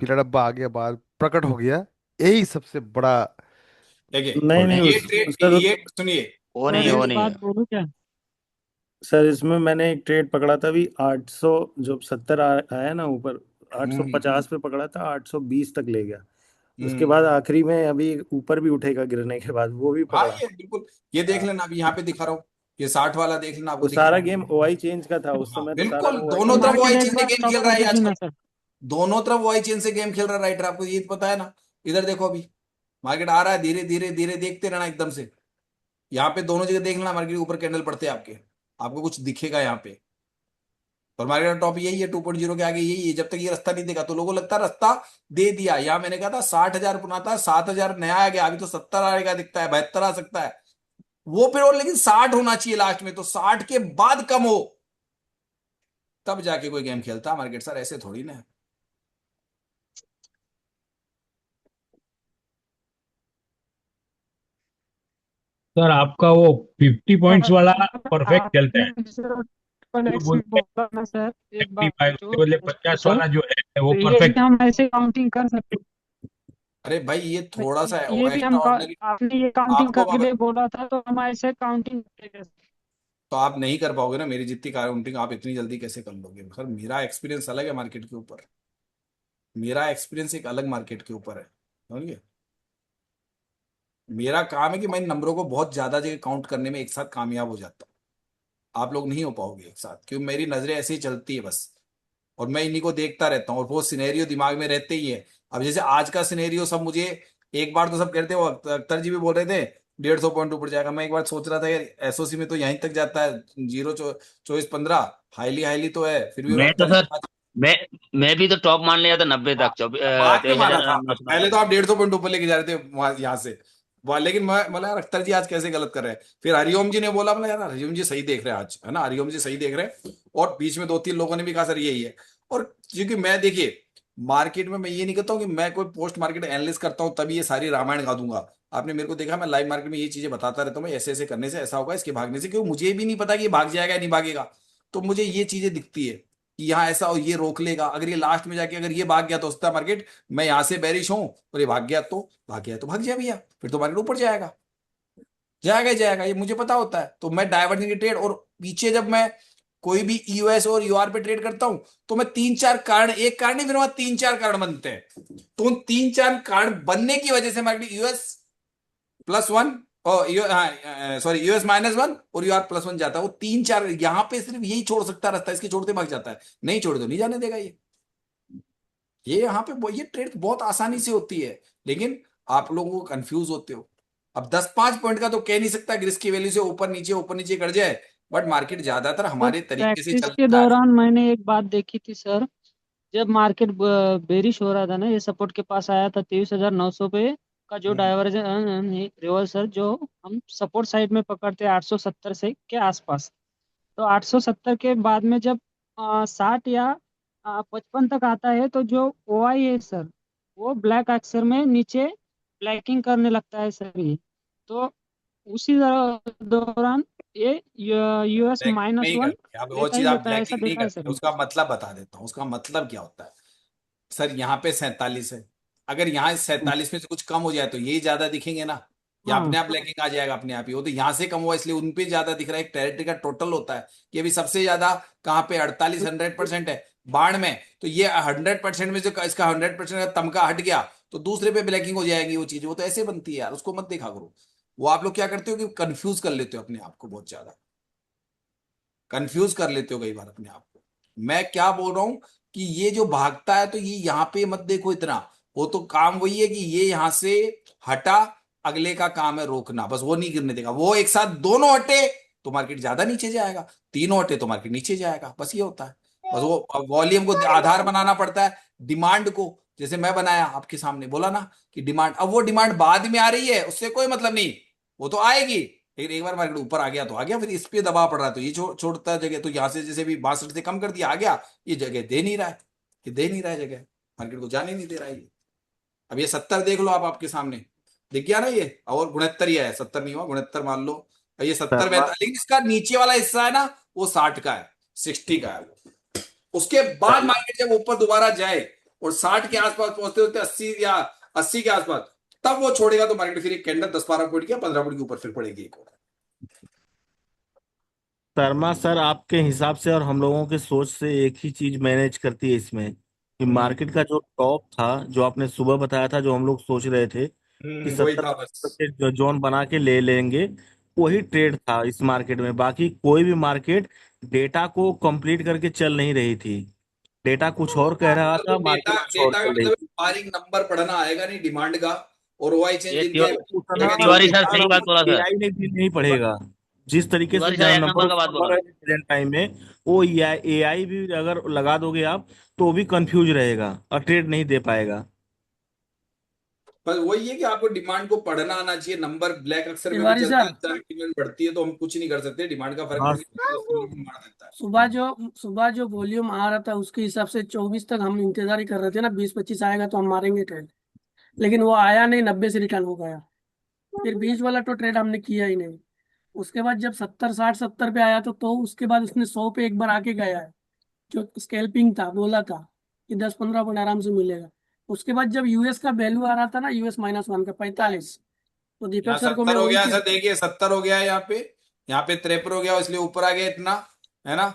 पीला डब्बा आ गया, बाहर प्रकट हो गया, यही सबसे बड़ा देखिए नहीं नहीं प्रॉब्लम ये है। ट्रेड, सर ये सुनिए, वो सर नहीं, ये वो एक नहीं बात है। बोलूं क्या? सर इसमें मैंने एक ट्रेड पकड़ा था अभी 800, जो 70 आया ना ऊपर, हम्म 850 पे पकड़ा था, 820 तक ले गया। उसके हम्म बाद आखिरी में अभी ऊपर भी उठेगा गिरने के बाद, वो भी हाँ पकड़ा। ये बिल्कुल, ये देख हाँ, लेना, अभी यहाँ पे दिखा रहा हूँ, ये 60 वाला देख लेना, आपको वो दिख ही सारा रहा गेम है। ओआई चेंज का था उस हाँ समय, तो सारा बिल्कुल, ओआई दोनों तो तरफ चेंज। वही मार्केट एक चीजें बार गेम स्टॉप खेल रहा लॉस है ये देख लेना आजकल। सर। दोनों तरफ वाई चेन से गेम खेल रहा है राइटर, आपको ये पता है ना। इधर देखो अभी मार्केट आ रहा है, धीरे धीरे धीरे देखते रहना एकदम से। यहाँ पे दोनों जगह देख लेना, मार्केट के ऊपर कैंडल पड़ते हैं आपके, आपको कुछ दिखेगा यहाँ पे। और मार्केट का टॉप यही है 2.0 के आगे यही है। जब तक ये रास्ता नहीं देगा तो लोगों को लगता है रास्ता दे दिया। यहाँ मैंने कहा था 60,000 पुना था, 7,000 नया आ गया, अभी तो 70 आएगा दिखता है, 72 आ सकता है वो फिर। और लेकिन 60 होना चाहिए लास्ट में, तो 60 के बाद कम हो तब जाके कोई गेम खेलता है मार्केट सर, ऐसे थोड़ी ना है। सर आपका वो 50 पॉइंट्स वाला परफेक्ट चलता है, आपने ट्रिपल जो एक्स भी बोलते हैं बोला ना सर, एक बात 55 जो उसके बदले 50 सर, वाला जो है वो तो ये भी परफेक्ट। हम ऐसे काउंटिंग कर सकते हैं। अरे भाई ये थोड़ा सा ये भी एक्स्ट्रा हम ऑर्डिनरी। आपने ये काउंटिंग आपको करके लिए बोला था, तो हम ऐसे काउंटिंग करेंगे। तो आप नहीं कर पाओगे ना मेरी जितनी काउंटिंग, आप इतनी जल्दी कैसे कर लोगे सर। मेरा एक्सपीरियंस अलग है मार्केट के ऊपर, मेरा एक्सपीरियंस एक अलग मार्केट के ऊपर है, समझिए। मेरा काम है कि मैं इन नंबरों को बहुत ज्यादा जगह काउंट करने में एक साथ कामयाब हो जाता हूँ। आप लोग नहीं हो पाओगे एक साथ, क्योंकि मेरी नजरें ऐसे ही चलती है बस। और मैं इन्हीं को देखता रहता हूँ, और वो सिनेरियो दिमाग में रहते ही है। अब जैसे आज का सिनेरियो सब मुझे एक बार तो सब कहते हैं, वो अख्तर जी भी बोल रहे थे 150 पॉइंट ऊपर जाएगा। मैं एक बार सोच रहा था यार एसओसी में तो यहीं तक जाता है, 0 24 15 हाईली हाईली तो है, फिर भी मैं तो अख्तर जी सर मैं मैं भी तो टॉप मान लिया था 90 तक, बाद में माना था। 23,990 पहले तो आप 150 पॉइंट ऊपर लेके जा रहे थे यहाँ से लेकिन मैं बोला यार अख्तर जी आज कैसे गलत कर रहे हैं। फिर हरिओम जी ने बोला, बोला यार हरिओम जी सही देख रहे हैं आज, है ना, हरिओम जी सही देख रहे हैं। और बीच में 2 3 लोगों ने भी कहा सर यही है। और क्योंकि मैं देखिए मार्केट में मैं ये नहीं कहता हूँ कि मैं कोई पोस्ट मार्केट एनालिस्ट करता हूँ तभी ये सारी रामायण गा दूंगा। आपने मेरे को देखा मैं लाइव मार्केट में ये चीजें बताता रहता हूँ, मैं ऐसे ऐसे करने से ऐसा होगा, इसके भागने से, क्योंकि मुझे भी नहीं पता कि ये भाग जाएगा या नहीं भागेगा। तो मुझे ये चीजें दिखती है कि यहाँ ऐसा हो, ये रोक लेगा, अगर ये लास्ट में जाके अगर ये भाग गया तो उसका मार्केट, मैं यहाँ से बेरिश हूं और ये भाग गया तो भाग जाए भैया, फिर तो मार्केट ऊपर जाएगा, जाएगा ही जाएगा, ये मुझे पता होता है। तो मैं डाइवर्जिंग ट्रेड, और पीछे जब मैं कोई भी यूएस और यूआर पे ट्रेड करता हूं तो मैं 3 4 कारण, एक कारण नहीं, फिर वहां 3 4 कारण बनते हैं। तो उन 3 4 कारण बनने की वजह से मार्केट यूएस +1 और सॉरी यूएस -1 और यूआर +1 जाता है। वो 3 4 यहां पे सिर्फ यही छोड़ सकता रास्ता, इसके छोड़ते भाग जाता है, नहीं छोड़ दो नहीं जाने देगा ये यहाँ पे ये ट्रेड बहुत आसानी से होती है। लेकिन आप लोगों को कंफ्यूज होते हो। अब 10 5 पॉइंट का तो कह नहीं सकता कि रिस्क की वैल्यू से ऊपर नीचे कर जाए, बट मार्केट ज्यादातर तो हमारे तरीके से प्रैक्टिस के चलता है। दौरान मैंने एक बात देखी थी सर, जब मार्केट बेरिश हो रहा था ना, ये सपोर्ट के पास आया था 23,900 पे का जो डाइवर्जन रिवर्सल जो हम सपोर्ट साइड में पकड़ते हैं 870 से के आसपास। तो 870 के बाद में जब 60 या 55 तक आता है, तो जो ओआई है सर, वो ब्लैक अक्षर में नीचे ब्लैकिंग करने लगता है सर ये। तो उसी दौरान ये यूएस ब्लैकिंग नहीं -1 करते अब, वो लेता चीज ही आप लेता है, ऐसा ब्लैकिंग नहीं देखा है करते, सर। उसका मतलब बता देता हूँ, उसका मतलब क्या होता है। सर यहाँ पे 47 है, अगर यहाँ 47 में से कुछ कम हो जाए तो ये ज्यादा दिखेंगे ना, या हाँ अपने आप ब्लैकिंग आ जाएगा अपने आप ही। वो तो यहाँ से कम हुआ इसलिए उन पे ज्यादा दिख रहा है। एक टेरिटरी का टोटल होता है कि अभी सबसे ज्यादा कहाँ पे 48 100% है बाढ़ में, तो ये 100% में जो इसका 100% का तमका हट गया तो दूसरे पे ब्लैकिंग हो जाएगी वो चीज। वो तो ऐसे बनती है यार, उसको मत देखा करो। वो आप लोग क्या करते हो कि कंफ्यूज कर लेते हो अपने आप को, बहुत ज्यादा कंफ्यूज कर लेते हो कई बार अपने आप को। मैं क्या बोल रहा हूं कि ये जो भागता है तो ये यहाँ पे मत देखो इतना, वो तो काम वही है कि ये यहां से हटा, अगले का काम है रोकना, बस वो नहीं गिरने देगा। वो एक साथ दोनों हटे तो मार्केट ज्यादा नीचे जाएगा, तीनों हटे तो मार्केट नीचे जाएगा, बस ये होता है। बस वो वॉल्यूम को आधार बनाना पड़ता है, डिमांड को। जैसे मैं बनाया आपके सामने, बोला ना कि डिमांड, अब वो डिमांड बाद में आ रही है उससे कोई मतलब नहीं, वो तो आएगी। लेकिन एक बार मार्केट ऊपर आ गया तो आ गया, फिर इस पे दबाव पड़ रहा है तो ये छोड़ता है जगह। तो यहाँ से जैसे भी 62 से कम कर दिया आ गया, ये जगह दे नहीं रहा है, ये दे नहीं रहा है जगह, मार्केट को जाने नहीं दे रहा है ये। अब ये 70 देख लो आप, आपके सामने दिख गया ना ये, और 69 ही है, 70 नहीं हुआ, 69 मान लो। और ये 70 में, लेकिन इसका नीचे वाला हिस्सा है ना वो 60 का है, 60 का है। उसके बाद मार्केट जब ऊपर दोबारा जाए और 60 के आसपास पहुंचते होते 80 या 80 के आसपास, तब वो छोड़ेगा तो मार्केट फिर एक कैंडल 10 12 पॉइंट या 15 पॉइंट के ऊपर फिर पड़ेगी एक और। शर्मा सर, आपके हिसाब से और हम लोगों के सोच से एक ही चीज मैनेज करती है इसमें कि मार्केट का जो टॉप था, जो आपने सुबह बताया था, जो हम लोग सोच रहे थे कि वही 70 था बस। के जो जोन बना के ले लेंगे, वही ट्रेड था इस मार्केट में। बाकी कोई भी मार्केट डेटा को कंप्लीट करके चल नहीं रही थी। डेटा कुछ और कह रहा सर था, वो डेटा मार्केट कुछ और डेटा का चल रही मतलब थी। बारीक नंबर पढ़ना आएगा नहीं डिमांड का, और ओआई चेंज ये इनके उतना जगह तिवारी छोड़ सर के सही बात बोला सर। एआई ने भी नहीं पढ़ेगा। जिस तरीके से तिवारी सर एक नंबर नंबर ऑफ का बात सर्वर बोला। है प्रेजेंट टाइम में, वो एआई भी अगर लगा दोगे आप तो भी कंफ्यूज रहेगा और ट्रेड नहीं दे पाएगा। बस वही है कि आपको डिमांड को पढ़ना आना चाहिए। नंबर ब्लैक अक्षर में भी तिवारी चलता है, सर, अचानक डिमांड बढ़ती है तो हम कुछ नहीं कर सकते, डिमांड का फर्क हाँ पड़ गया 10-15 मिनट मार देता है। सुबह जो वॉल्यूम आ रहा था उसके हिसाब से 24 तक हम इंतजार ही कर रहे थे ना, 20-25 आएगा तो हम मारेंगे ट्रेड, लेकिन वो आया नहीं, 90 से रिटर्न हो गया। फिर 20 वाला तो ट्रेड हमने किया ही नहीं। उसके बाद जब 70, 60, 70 पे आया तो उसके बाद उसने 100 पे एक बार आके गया है। जो स्कैल्पिंग था, बोला था कि 10-15 पॉइंट आराम से मिलेगा। उसके बाद जब यूएस का वैल्यू आ रहा था ना, US-1 का 45, तो दीपक यहाँ सर को 70 मैं हो वही गया है चीज। सर, देखिए 70 हो गया है यहाँ पे 53 हो गया, इसलिए ऊपर आ गया इतना, है ना।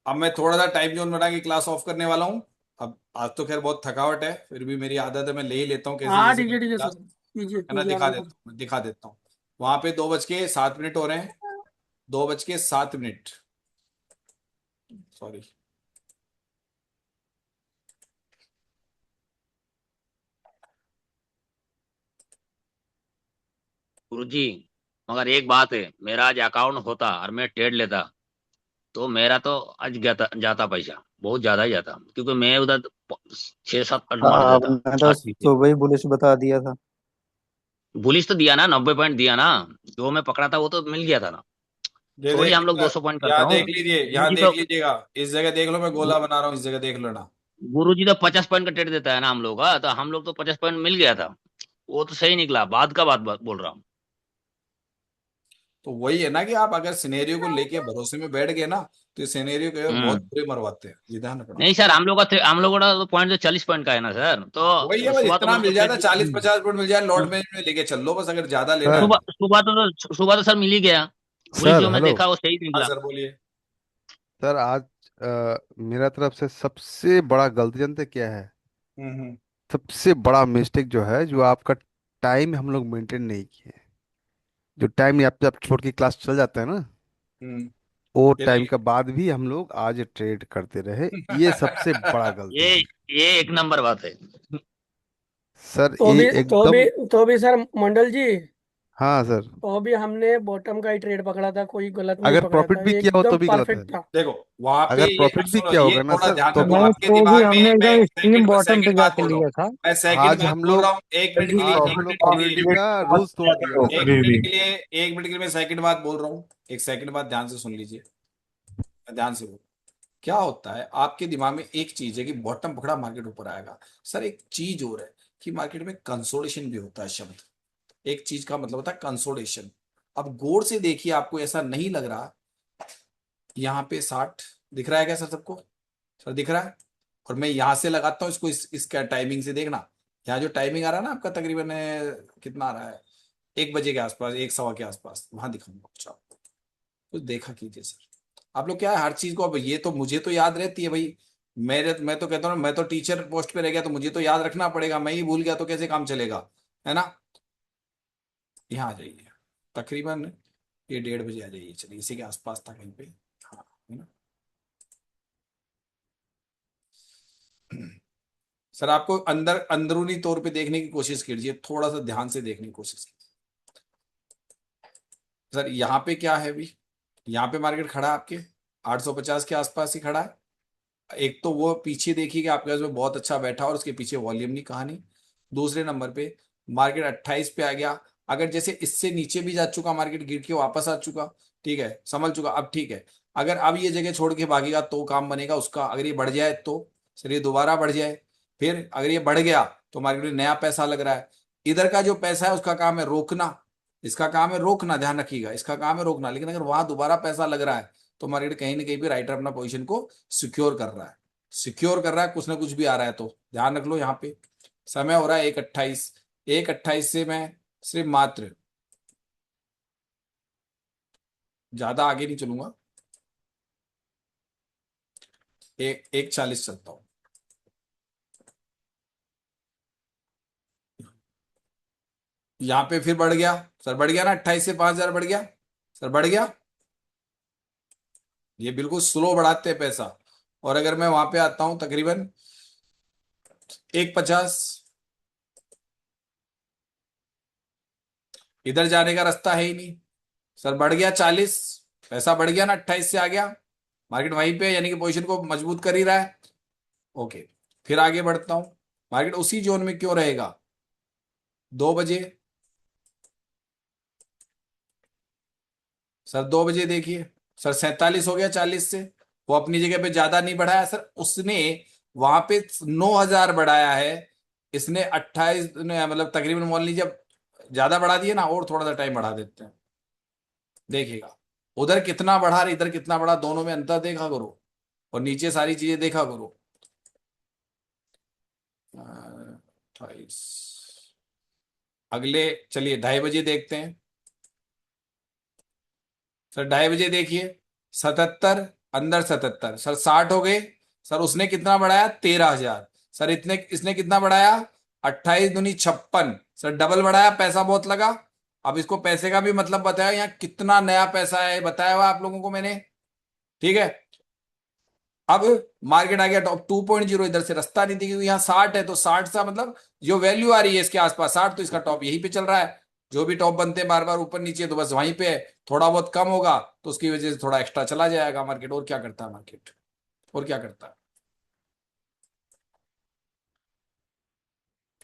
अब मैं थोड़ा सा टाइम जोन बना के क्लास ऑफ करने वाला हूँ। अब आज तो खैर बहुत थकावट है, फिर भी मेरी आदत है, मैं ले ही लेता हूँ कैसे हाँ जैसे ठीक है क्लास, सर, कीजिए है ना। कीजिए आराम कर। दिखा देता हूँ। वहां पे 2:07 हो रहे हैं, 2:07। सॉरी, गुरुजी, मगर एक बात है, मेरा आज अकाउंट होता और मैं ट्रेड लेता तो मेरा तो आज जाता पैसा बहुत ज्यादा ही जाता, क्योंकि मैं उधर 6-7 मार देता आपने तो छाती पे। सुबह ही पुलिस बता दिया था। पुलिस तो दिया ना, 90 पॉइंट दिया ना। जो मैं पकड़ा था वो तो मिल गया था ना। ये थोड़ी देख हम लोग लीजिएगा, 200 पॉइंट करता यहाँ हूँ। देख लीजिए, यहाँ गुरुजी देख तो लीजिएगा, इस जगह देख लो, मैं गोला बना रहा हूँ, इस जगह देख लो ना। गुरुजी तो 50 पॉइंट का ट्रेड देता है ना हम लोग का, तो हम लोग तो 50 पॉइंट मिल गया था। वो तो सही निकला, बाद का बात बोल रहा हूँ। तो वही है ना कि आप अगर सिनेरियो को लेके भरोसे में बैठ गए ना, तो ये सिनेरियो के बहुत हम्म। बुरे मरवाते हैं, ये ध्यान रखना। नहीं सर, हम लोगों का तो पॉइंट तो 40 पॉइंट का है ना सर, वही है, तो बस सुबह तो इतना मेरे को मिल जाता, ट्रेड। 40-50 पॉइंट मिल जाए, लॉट में लेके चल लो बस, अगर ज्यादा लेना है सर तो। सुबह तो सर मिल ही गया। पुलिस सर जो मैं हेलो देखा वो सही हाँ निकला। सर बोलिए। सर आज मेरा तरफ से सबसे बड़ा गलती जानते क्या है? हम्म। सबसे बड़ा मिस्टेक जो है, जो आपका टाइम हम लोग मेंटेन नहीं किए। जो टाइम आप जब छोड़ के क्लास चल जाते हैं ना, हम्म। वो ये टाइम देखिए। का बाद भी हम लोग आज ट्रेड करते रहे। ये सबसे बड़ा गलती ये है ये एक नंबर बात है। सर, तो ये भी तो भी एकदम। तो भी सर मंडल जी, हाँ सर, तो भी हमने बॉटम का ही ट्रेड पकड़ा था, कोई गलत नहीं अगर पकड़ा प्रॉफिट था, भी ये किया हो तो एकदम भी गलत है। परफेक्ट था। देखो वहां पे अगर ये, अब प्रॉफिट भी सुनो किया ये होगा ना थोड़ा सर ध्यान तो रखो भी। नहीं, आपके तो भी दिमाग में, हमने मैं एकदम एक एक्सट्रीम सेकंड, बस बॉटम पे सेकंड बात जाके बोल रहा हूँ, लिया था। मैं सेकंड आज बात हम बोल रहा लोग हूँ, एक मिनट के लिए, आज एक हम लोग मिनट के लिए, कम्युनिटी का रूल्स तोड़ दिया सर। एक मिनट के लिए, एक मिनट के लिए मैं सेकंड बात बोल रहा हूँ, एक सेकंड बात ध्यान से सुन लीजिए, ध्यान से बोल। क्या होता है आपके दिमाग में, एक चीज है कि बॉटम पकड़ा मार्केट ऊपर आएगा। सर एक चीज और है कि मार्केट में कंसोलिडेशन भी होता है शब्द, एक चीज का मतलब होता है कंसोलिडेशन। अब गौर से देखिए, आपको ऐसा नहीं लग रहा यहाँ पे 60 दिख रहा है क्या सर सबको? सर दिख रहा है? और मैं यहां से लगाता हूँ इसको, इसका टाइमिंग से देखना। यहाँ जो टाइमिंग आ रहा है ना आपका, तकरीबन कितना आ रहा है, 1 बजे के आसपास, 1 सवा के आसपास, वहां दिखाऊंगा कुछ आपको, कुछ देखा कीजिए सर। आप लोग क्या है, हर चीज को, अब ये तो मुझे तो याद रहती है भाई, मैं तो कहता हूँ, मैं तो टीचर पोस्ट पे रह गया तो मुझे तो याद रखना पड़ेगा, मैं ही भूल गया तो कैसे काम चलेगा, है ना। यहाँ आ जाइए, तकरीबन ये 1:30 बजे आ जाइए, चलिए इसी के आसपास था कहीं पे। हाँ, है ना। सर आपको अंदरूनी तौर पे देखने की कोशिश कीजिए, थोड़ा सा ध्यान से देखने की कोशिश कीजिए। सर यहाँ पे क्या है अभी, यहाँ पे मार्केट खड़ा है आपके 850 के आसपास ही खड़ा है। एक तो वो पीछे देखिए कि आपके पास में बहुत अच्छा बैठा और उसके पीछे वॉल्यूम नहीं, कहानी। दूसरे नंबर पे मार्केट 28 पे आ गया, अगर जैसे इससे नीचे भी जा चुका मार्केट, गिर के वापस आ चुका, ठीक है, संभल चुका, अब ठीक है। अगर अब ये जगह छोड़ के भागेगा तो काम बनेगा उसका, अगर ये बढ़ जाए तो, सर ये दोबारा बढ़ जाए, फिर अगर ये बढ़ गया तो मार्केट में नया पैसा लग रहा है। इधर का जो पैसा है उसका काम है रोकना, इसका काम है रोकना, ध्यान रखिएगा, इसका काम है रोकना। लेकिन अगर वहां दोबारा पैसा लग रहा है तो मार्केट कहीं ना कहीं भी राइटर अपना पोजीशन को सिक्योर कर रहा है, सिक्योर कर रहा है, कुछ ना कुछ भी आ रहा है, तो ध्यान रख लो। यहाँ पे समय हो रहा है 1:28, 1:28 से मैं सिर्फ मात्र, ज्यादा आगे नहीं चलूंगा, 1:40 चलता हूँ। यहाँ पे फिर बढ़ गया, सर बढ़ गया ना, 28 से 5,000 बढ़ गया, सर बढ़ गया। ये बिल्कुल स्लो बढ़ाते हैं पैसा, और अगर मैं वहां पे आता हूं तकरीबन 1.50, इधर जाने का रास्ता है ही नहीं सर, बढ़ गया 40, पैसा बढ़ गया ना, 28 से आ गया, मार्केट वहीं पे यानी कि पोजीशन को मजबूत कर ही रहा है। ओके, फिर आगे बढ़ता हूं, मार्केट उसी जोन में क्यों रहेगा? 2 बजे सर, 2 बजे देखिए सर, 47 हो गया 40 से, वो अपनी जगह पे ज्यादा नहीं बढ़ाया सर, उसने वहां पे 9,000 बढ़ाया है, इसने 28, मतलब तकरीबन मान लीजिए अब ज्यादा बढ़ा दिए ना, और थोड़ा सा टाइम बढ़ा देते हैं, देखिएगा उधर कितना बढ़ा और इधर कितना बढ़ा, दोनों में अंतर देखा करो और नीचे सारी चीजें देखा करो। 28, अगले चलिए 2:30 देखते हैं सर, 2:30 देखिए 77, अंदर 77 सर, 60 हो गए सर, उसने कितना बढ़ाया? 13,000 सर, इतने इसने कितना बढ़ाया? 28 दूनी 56 सर, डबल बढ़ाया, पैसा बहुत लगा। अब इसको पैसे का भी मतलब बताया, यहाँ कितना नया पैसा है बताया हुआ आप लोगों को मैंने, ठीक है। अब मार्केट आ गया टॉप 2.0, इधर से रास्ता नहीं दिखी, यहाँ 60 है, तो 60 सा मतलब जो वैल्यू आ रही है इसके आसपास 60, तो इसका टॉप यहीं पे चल रहा है। जो भी टॉप बनते हैं बार बार ऊपर नीचे, तो बस वहीं पे है, थोड़ा बहुत कम होगा तो उसकी वजह से थोड़ा एक्स्ट्रा चला जाएगा मार्केट। और क्या करता है मार्केट, और क्या करता है?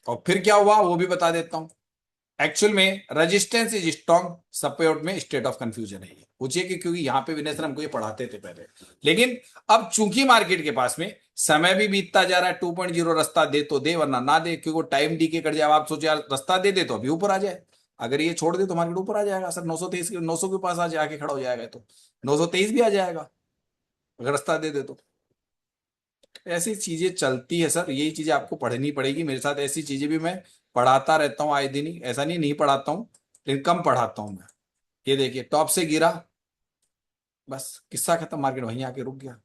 और फिर क्या हुआ वो भी बता देता हूं। एक्चुअल में रेजिस्टेंस इज स्ट्रॉन्ग, सपोर्ट में स्टेट ऑफ कंफ्यूजन है। पूछिए कि क्योंकि यहां पे विनय सर हमको ये पढ़ाते थे पहले, लेकिन अब चूंकि मार्केट के पास में समय भी बीतता जा रहा है, 2.0 रास्ता दे तो दे वरना ना दे, क्योंकि टाइम डी के कर जाए। आप सोचे यार रास्ता दे दे तो अभी ऊपर आ जाए, अगर ये छोड़ दे तो मार्केट ऊपर आ जाएगा सर, 923 900 के पास आ जाके खड़ा हो जाएगा, तो 923 भी आ जाएगा अगर रास्ता दे दे तो। ऐसी चीजें चलती है सर, यही चीजें आपको पढ़नी पड़ेगी मेरे साथ। ऐसी चीजें भी मैं पढ़ाता रहता हूँ आए दिन ही, ऐसा नहीं पढ़ाता हूँ, लेकिन कम पढ़ाता हूँ मैं। ये देखिए टॉप से गिरा, बस किस्सा खत्म, मार्केट वहीं आके रुक गया,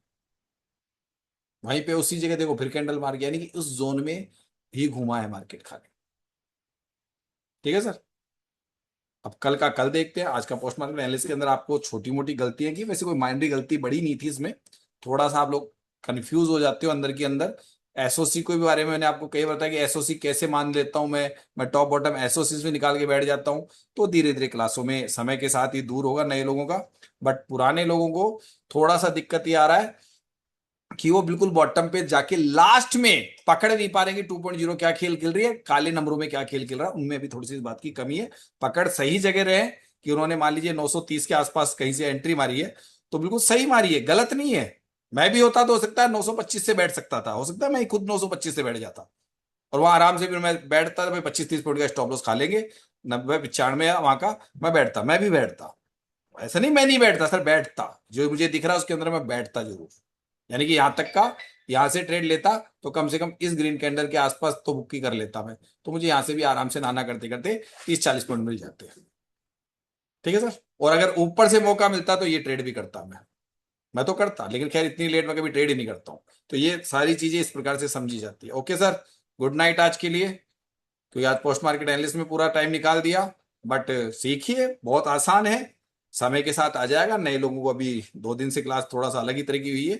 वहीं पे उसी जगह देखो फिर कैंडल मार गया, यानी कि उस जोन में ही घुमा है मार्केट खाली। ठीक है सर, अब कल का कल देखते हैं। आज का पोस्ट मार्केट एनालिसिस के अंदर आपको छोटी मोटी गलतियां की, वैसे कोई माइनरी गलती बड़ी नहीं थी इसमें, थोड़ा सा आप लोग कंफ्यूज हो जाते हो अंदर के अंदर। एसओसी को भी बारे में मैंने आपको कई बार बताया कि एसओसी कैसे मान लेता हूं मैं टॉप बॉटम एसओसी भी निकाल के बैठ जाता हूं। तो धीरे धीरे क्लासों में समय के साथ ही दूर होगा नए लोगों का, बट पुराने लोगों को थोड़ा सा दिक्कत ये आ रहा है कि वो बिल्कुल बॉटम पे जाके लास्ट में पकड़ नहीं पा रहे कि 2.0 क्या खेल खेल रही है, काले नंबरों में क्या खेल खेल रहा है, उनमें भी थोड़ी सी इस बात की कमी है। पकड़ सही जगह रहे कि उन्होंने मान लीजिए 930 के आसपास कहीं से एंट्री मारी है, तो बिल्कुल सही मारी है, गलत नहीं है। मैं भी होता तो हो सकता है 925 से बैठ सकता था, हो सकता है मैं खुद 925 से बैठ जाता और वहां आराम से फिर मैं बैठता, भाई 25-30 पॉइंट का स्टॉप लॉस खा लेंगे, 90-95 वहां का मैं बैठता, मैं भी बैठता। ऐसा नहीं मैं नहीं बैठता सर, बैठता, जो मुझे दिख रहा है उसके अंदर मैं बैठता जरूर, यानी कि यहां तक का यहां से ट्रेड लेता तो कम से कम इस ग्रीन कैंडल के आसपास तो बुक ही कर लेता मैं, तो मुझे यहां से भी आराम से नाना करते करते 30-40 पॉइंट मिल जाते हैं। ठीक है सर, और अगर ऊपर से मौका मिलता तो ये ट्रेड भी करता मैं तो करता, लेकिन खैर इतनी लेट में कभी ट्रेड ही नहीं करता हूं। तो ये सारी चीजें इस प्रकार से समझी जाती है। ओके सर, गुड नाइट आज के लिए, क्योंकि आज पोस्ट मार्केट एनालिस्ट में पूरा टाइम निकाल दिया, बट सीखिए, बहुत आसान है, समय के साथ आ जाएगा। नए लोगों को अभी 2 दिन से क्लास थोड़ा सा अलग ही तरह की हुई है,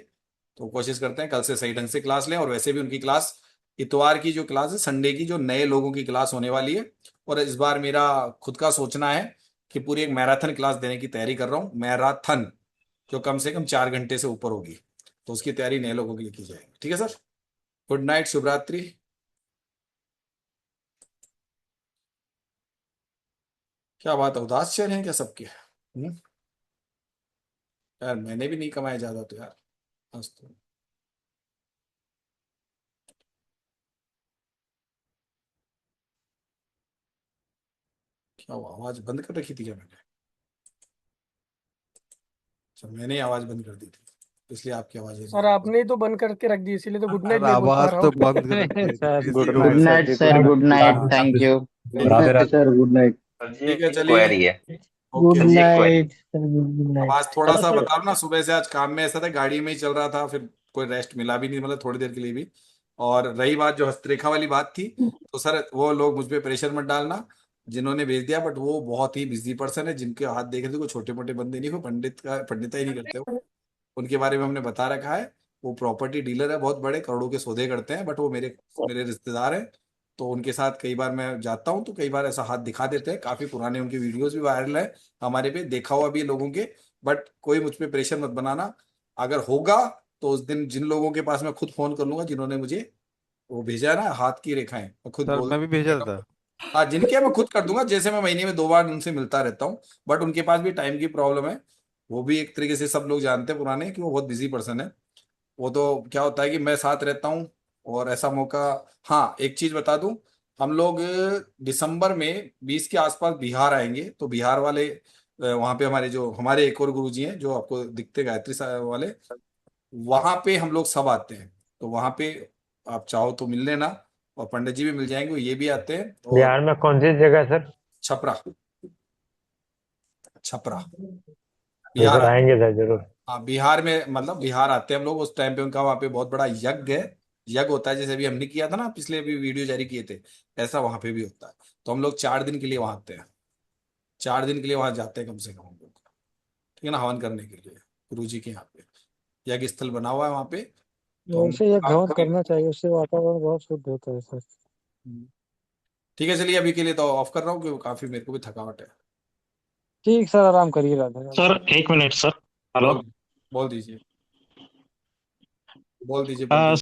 तो कोशिश करते हैं कल से सही ढंग से क्लास लें। और वैसे भी उनकी क्लास इतवार की जो क्लास है, संडे की जो नए लोगों की क्लास होने वाली है, और इस बार मेरा खुद का सोचना है कि पूरी एक मैराथन क्लास देने की तैयारी कर रहा हूँ, मैराथन, जो कम से कम 4 घंटे से ऊपर होगी, तो उसकी तैयारी नए लोगों के लिए की जाएगी। ठीक है सर, गुड नाइट, शुभ रात्रि। क्या बात है, उदास चल रहे हैं क्या सबके? यार मैंने भी नहीं कमाया ज्यादा तो यार, आज तो क्या हुआ, आवाज बंद कर रखी थी क्या मैंने? अच्छा, मैंने ही आवाज बंद कर दी थी, इसलिए आपकी आवाज नहीं सर आ आपने ही तो बंद करके रख दी, इसीलिए तो गुड नाइट अरे नहीं बोल पा आवाज रहा तो हूँ। बंद कर रखी है, सर बिजी गुड हो गुड गए नाइट सब। Sir, good night, thank you. ठीक है सर गुड नाइट। सर जी ठीक है, एक चलिए, क्वेरी है। ओके। सर जी एक क्वेरी। गुड अब नाइट। आज थोड़ा सा सर बता रहा ना, सुबह से आज काम में ऐसा था, गाड़ी में ही चल रहा था, फिर कोई रेस्ट मिला भी नहीं, मतलब थोड़ी देर के लिए भी। और रही बात जो हस्तरेखा वाली बात थी, तो सर वो लोग मुझ पे प्रेशर मत डालना जिन्होंने भेज दिया, बट वो बहुत ही बिजी पर्सन है, जिनके हाथ देखे थे कोई छोटे मोटे बंदे नहीं, कोई पंडित का पंडिता ही नहीं करते हो, उनके बारे में हमने बता रखा है। वो प्रॉपर्टी डीलर है, बहुत बड़े करोड़ों के सौदे करते हैं, बट वो मेरे मेरे रिश्तेदार हैं। तो उनके साथ कई बार मैं जाता हूँ, तो कई बार ऐसा हाथ दिखा देते हैं। काफी पुराने उनकी वीडियोस भी वायरल है हमारे पे, देखा हुआ भी है लोगों के। बट कोई मुझ पे प्रेशर मत बनाना, अगर होगा तो उस दिन जिन लोगों के पास मैं खुद फोन कर लूंगा जिन्होंने मुझे वो भेजा है ना हाथ की रेखाएं, मैं खुद सर बोल मैं भी भेजा था। हाँ जिनके मैं खुद कर दूंगा। जैसे मैं महीने में 2 बार उनसे मिलता रहता हूँ, बट उनके पास भी टाइम की प्रॉब्लम है। वो भी एक तरीके से सब लोग जानते हैं पुराने कि वो बहुत बिजी पर्सन है। वो तो क्या होता है कि मैं साथ रहता हूँ और ऐसा मौका। हाँ एक चीज बता दूं, हम लोग दिसंबर में 20 के आसपास बिहार आएंगे। तो बिहार वाले वहाँ पे हमारे एक और गुरुजी हैं जो आपको दिखते गायत्री साहब वाले, वहां पे हम लोग सब आते हैं। तो वहां पे आप चाहो तो मिल लेना, और पंडित जी भी मिल जाएंगे, ये भी आते हैं। और बिहार में कौन सी जगह सर? छपरा, छपरा जी बिहार सर, आते हैं। आएंगे सर जरूर। हाँ बिहार में, मतलब बिहार आते हैं हम लोग उस टाइम पे। उनका वहाँ पे बहुत बड़ा यज्ञ है। यज्ञ होता है, जैसे अभी हमने किया था ना, पिछले भी वीडियो जारी किए थे, ऐसा वहां पे भी होता है। तो हम लोग 4 दिन के लिए वहां आते हैं, 4 दिन के लिए वहां जाते हैं कम से कम हम लोग, ठीक है ना, हवन करने के लिए गुरु जी के यहाँ पे यज्ञ स्थल बना हुआ है वहाँ पे। तो हम वैसे ये घमंड कभी करना चाहिए, उससे वातावरण बहुत शुद्ध होता है सर। ठीक है चलिए, अभी के लिए तो ऑफ कर रहा हूँ क्योंकि काफी मेरे को भी थकावट है। ठीक सर, आराम करिए, राधे राधे। सर एक मिनट सर। हेलो। बोल बोल दीजिए, बोल दीजिए, बोल दीजिए।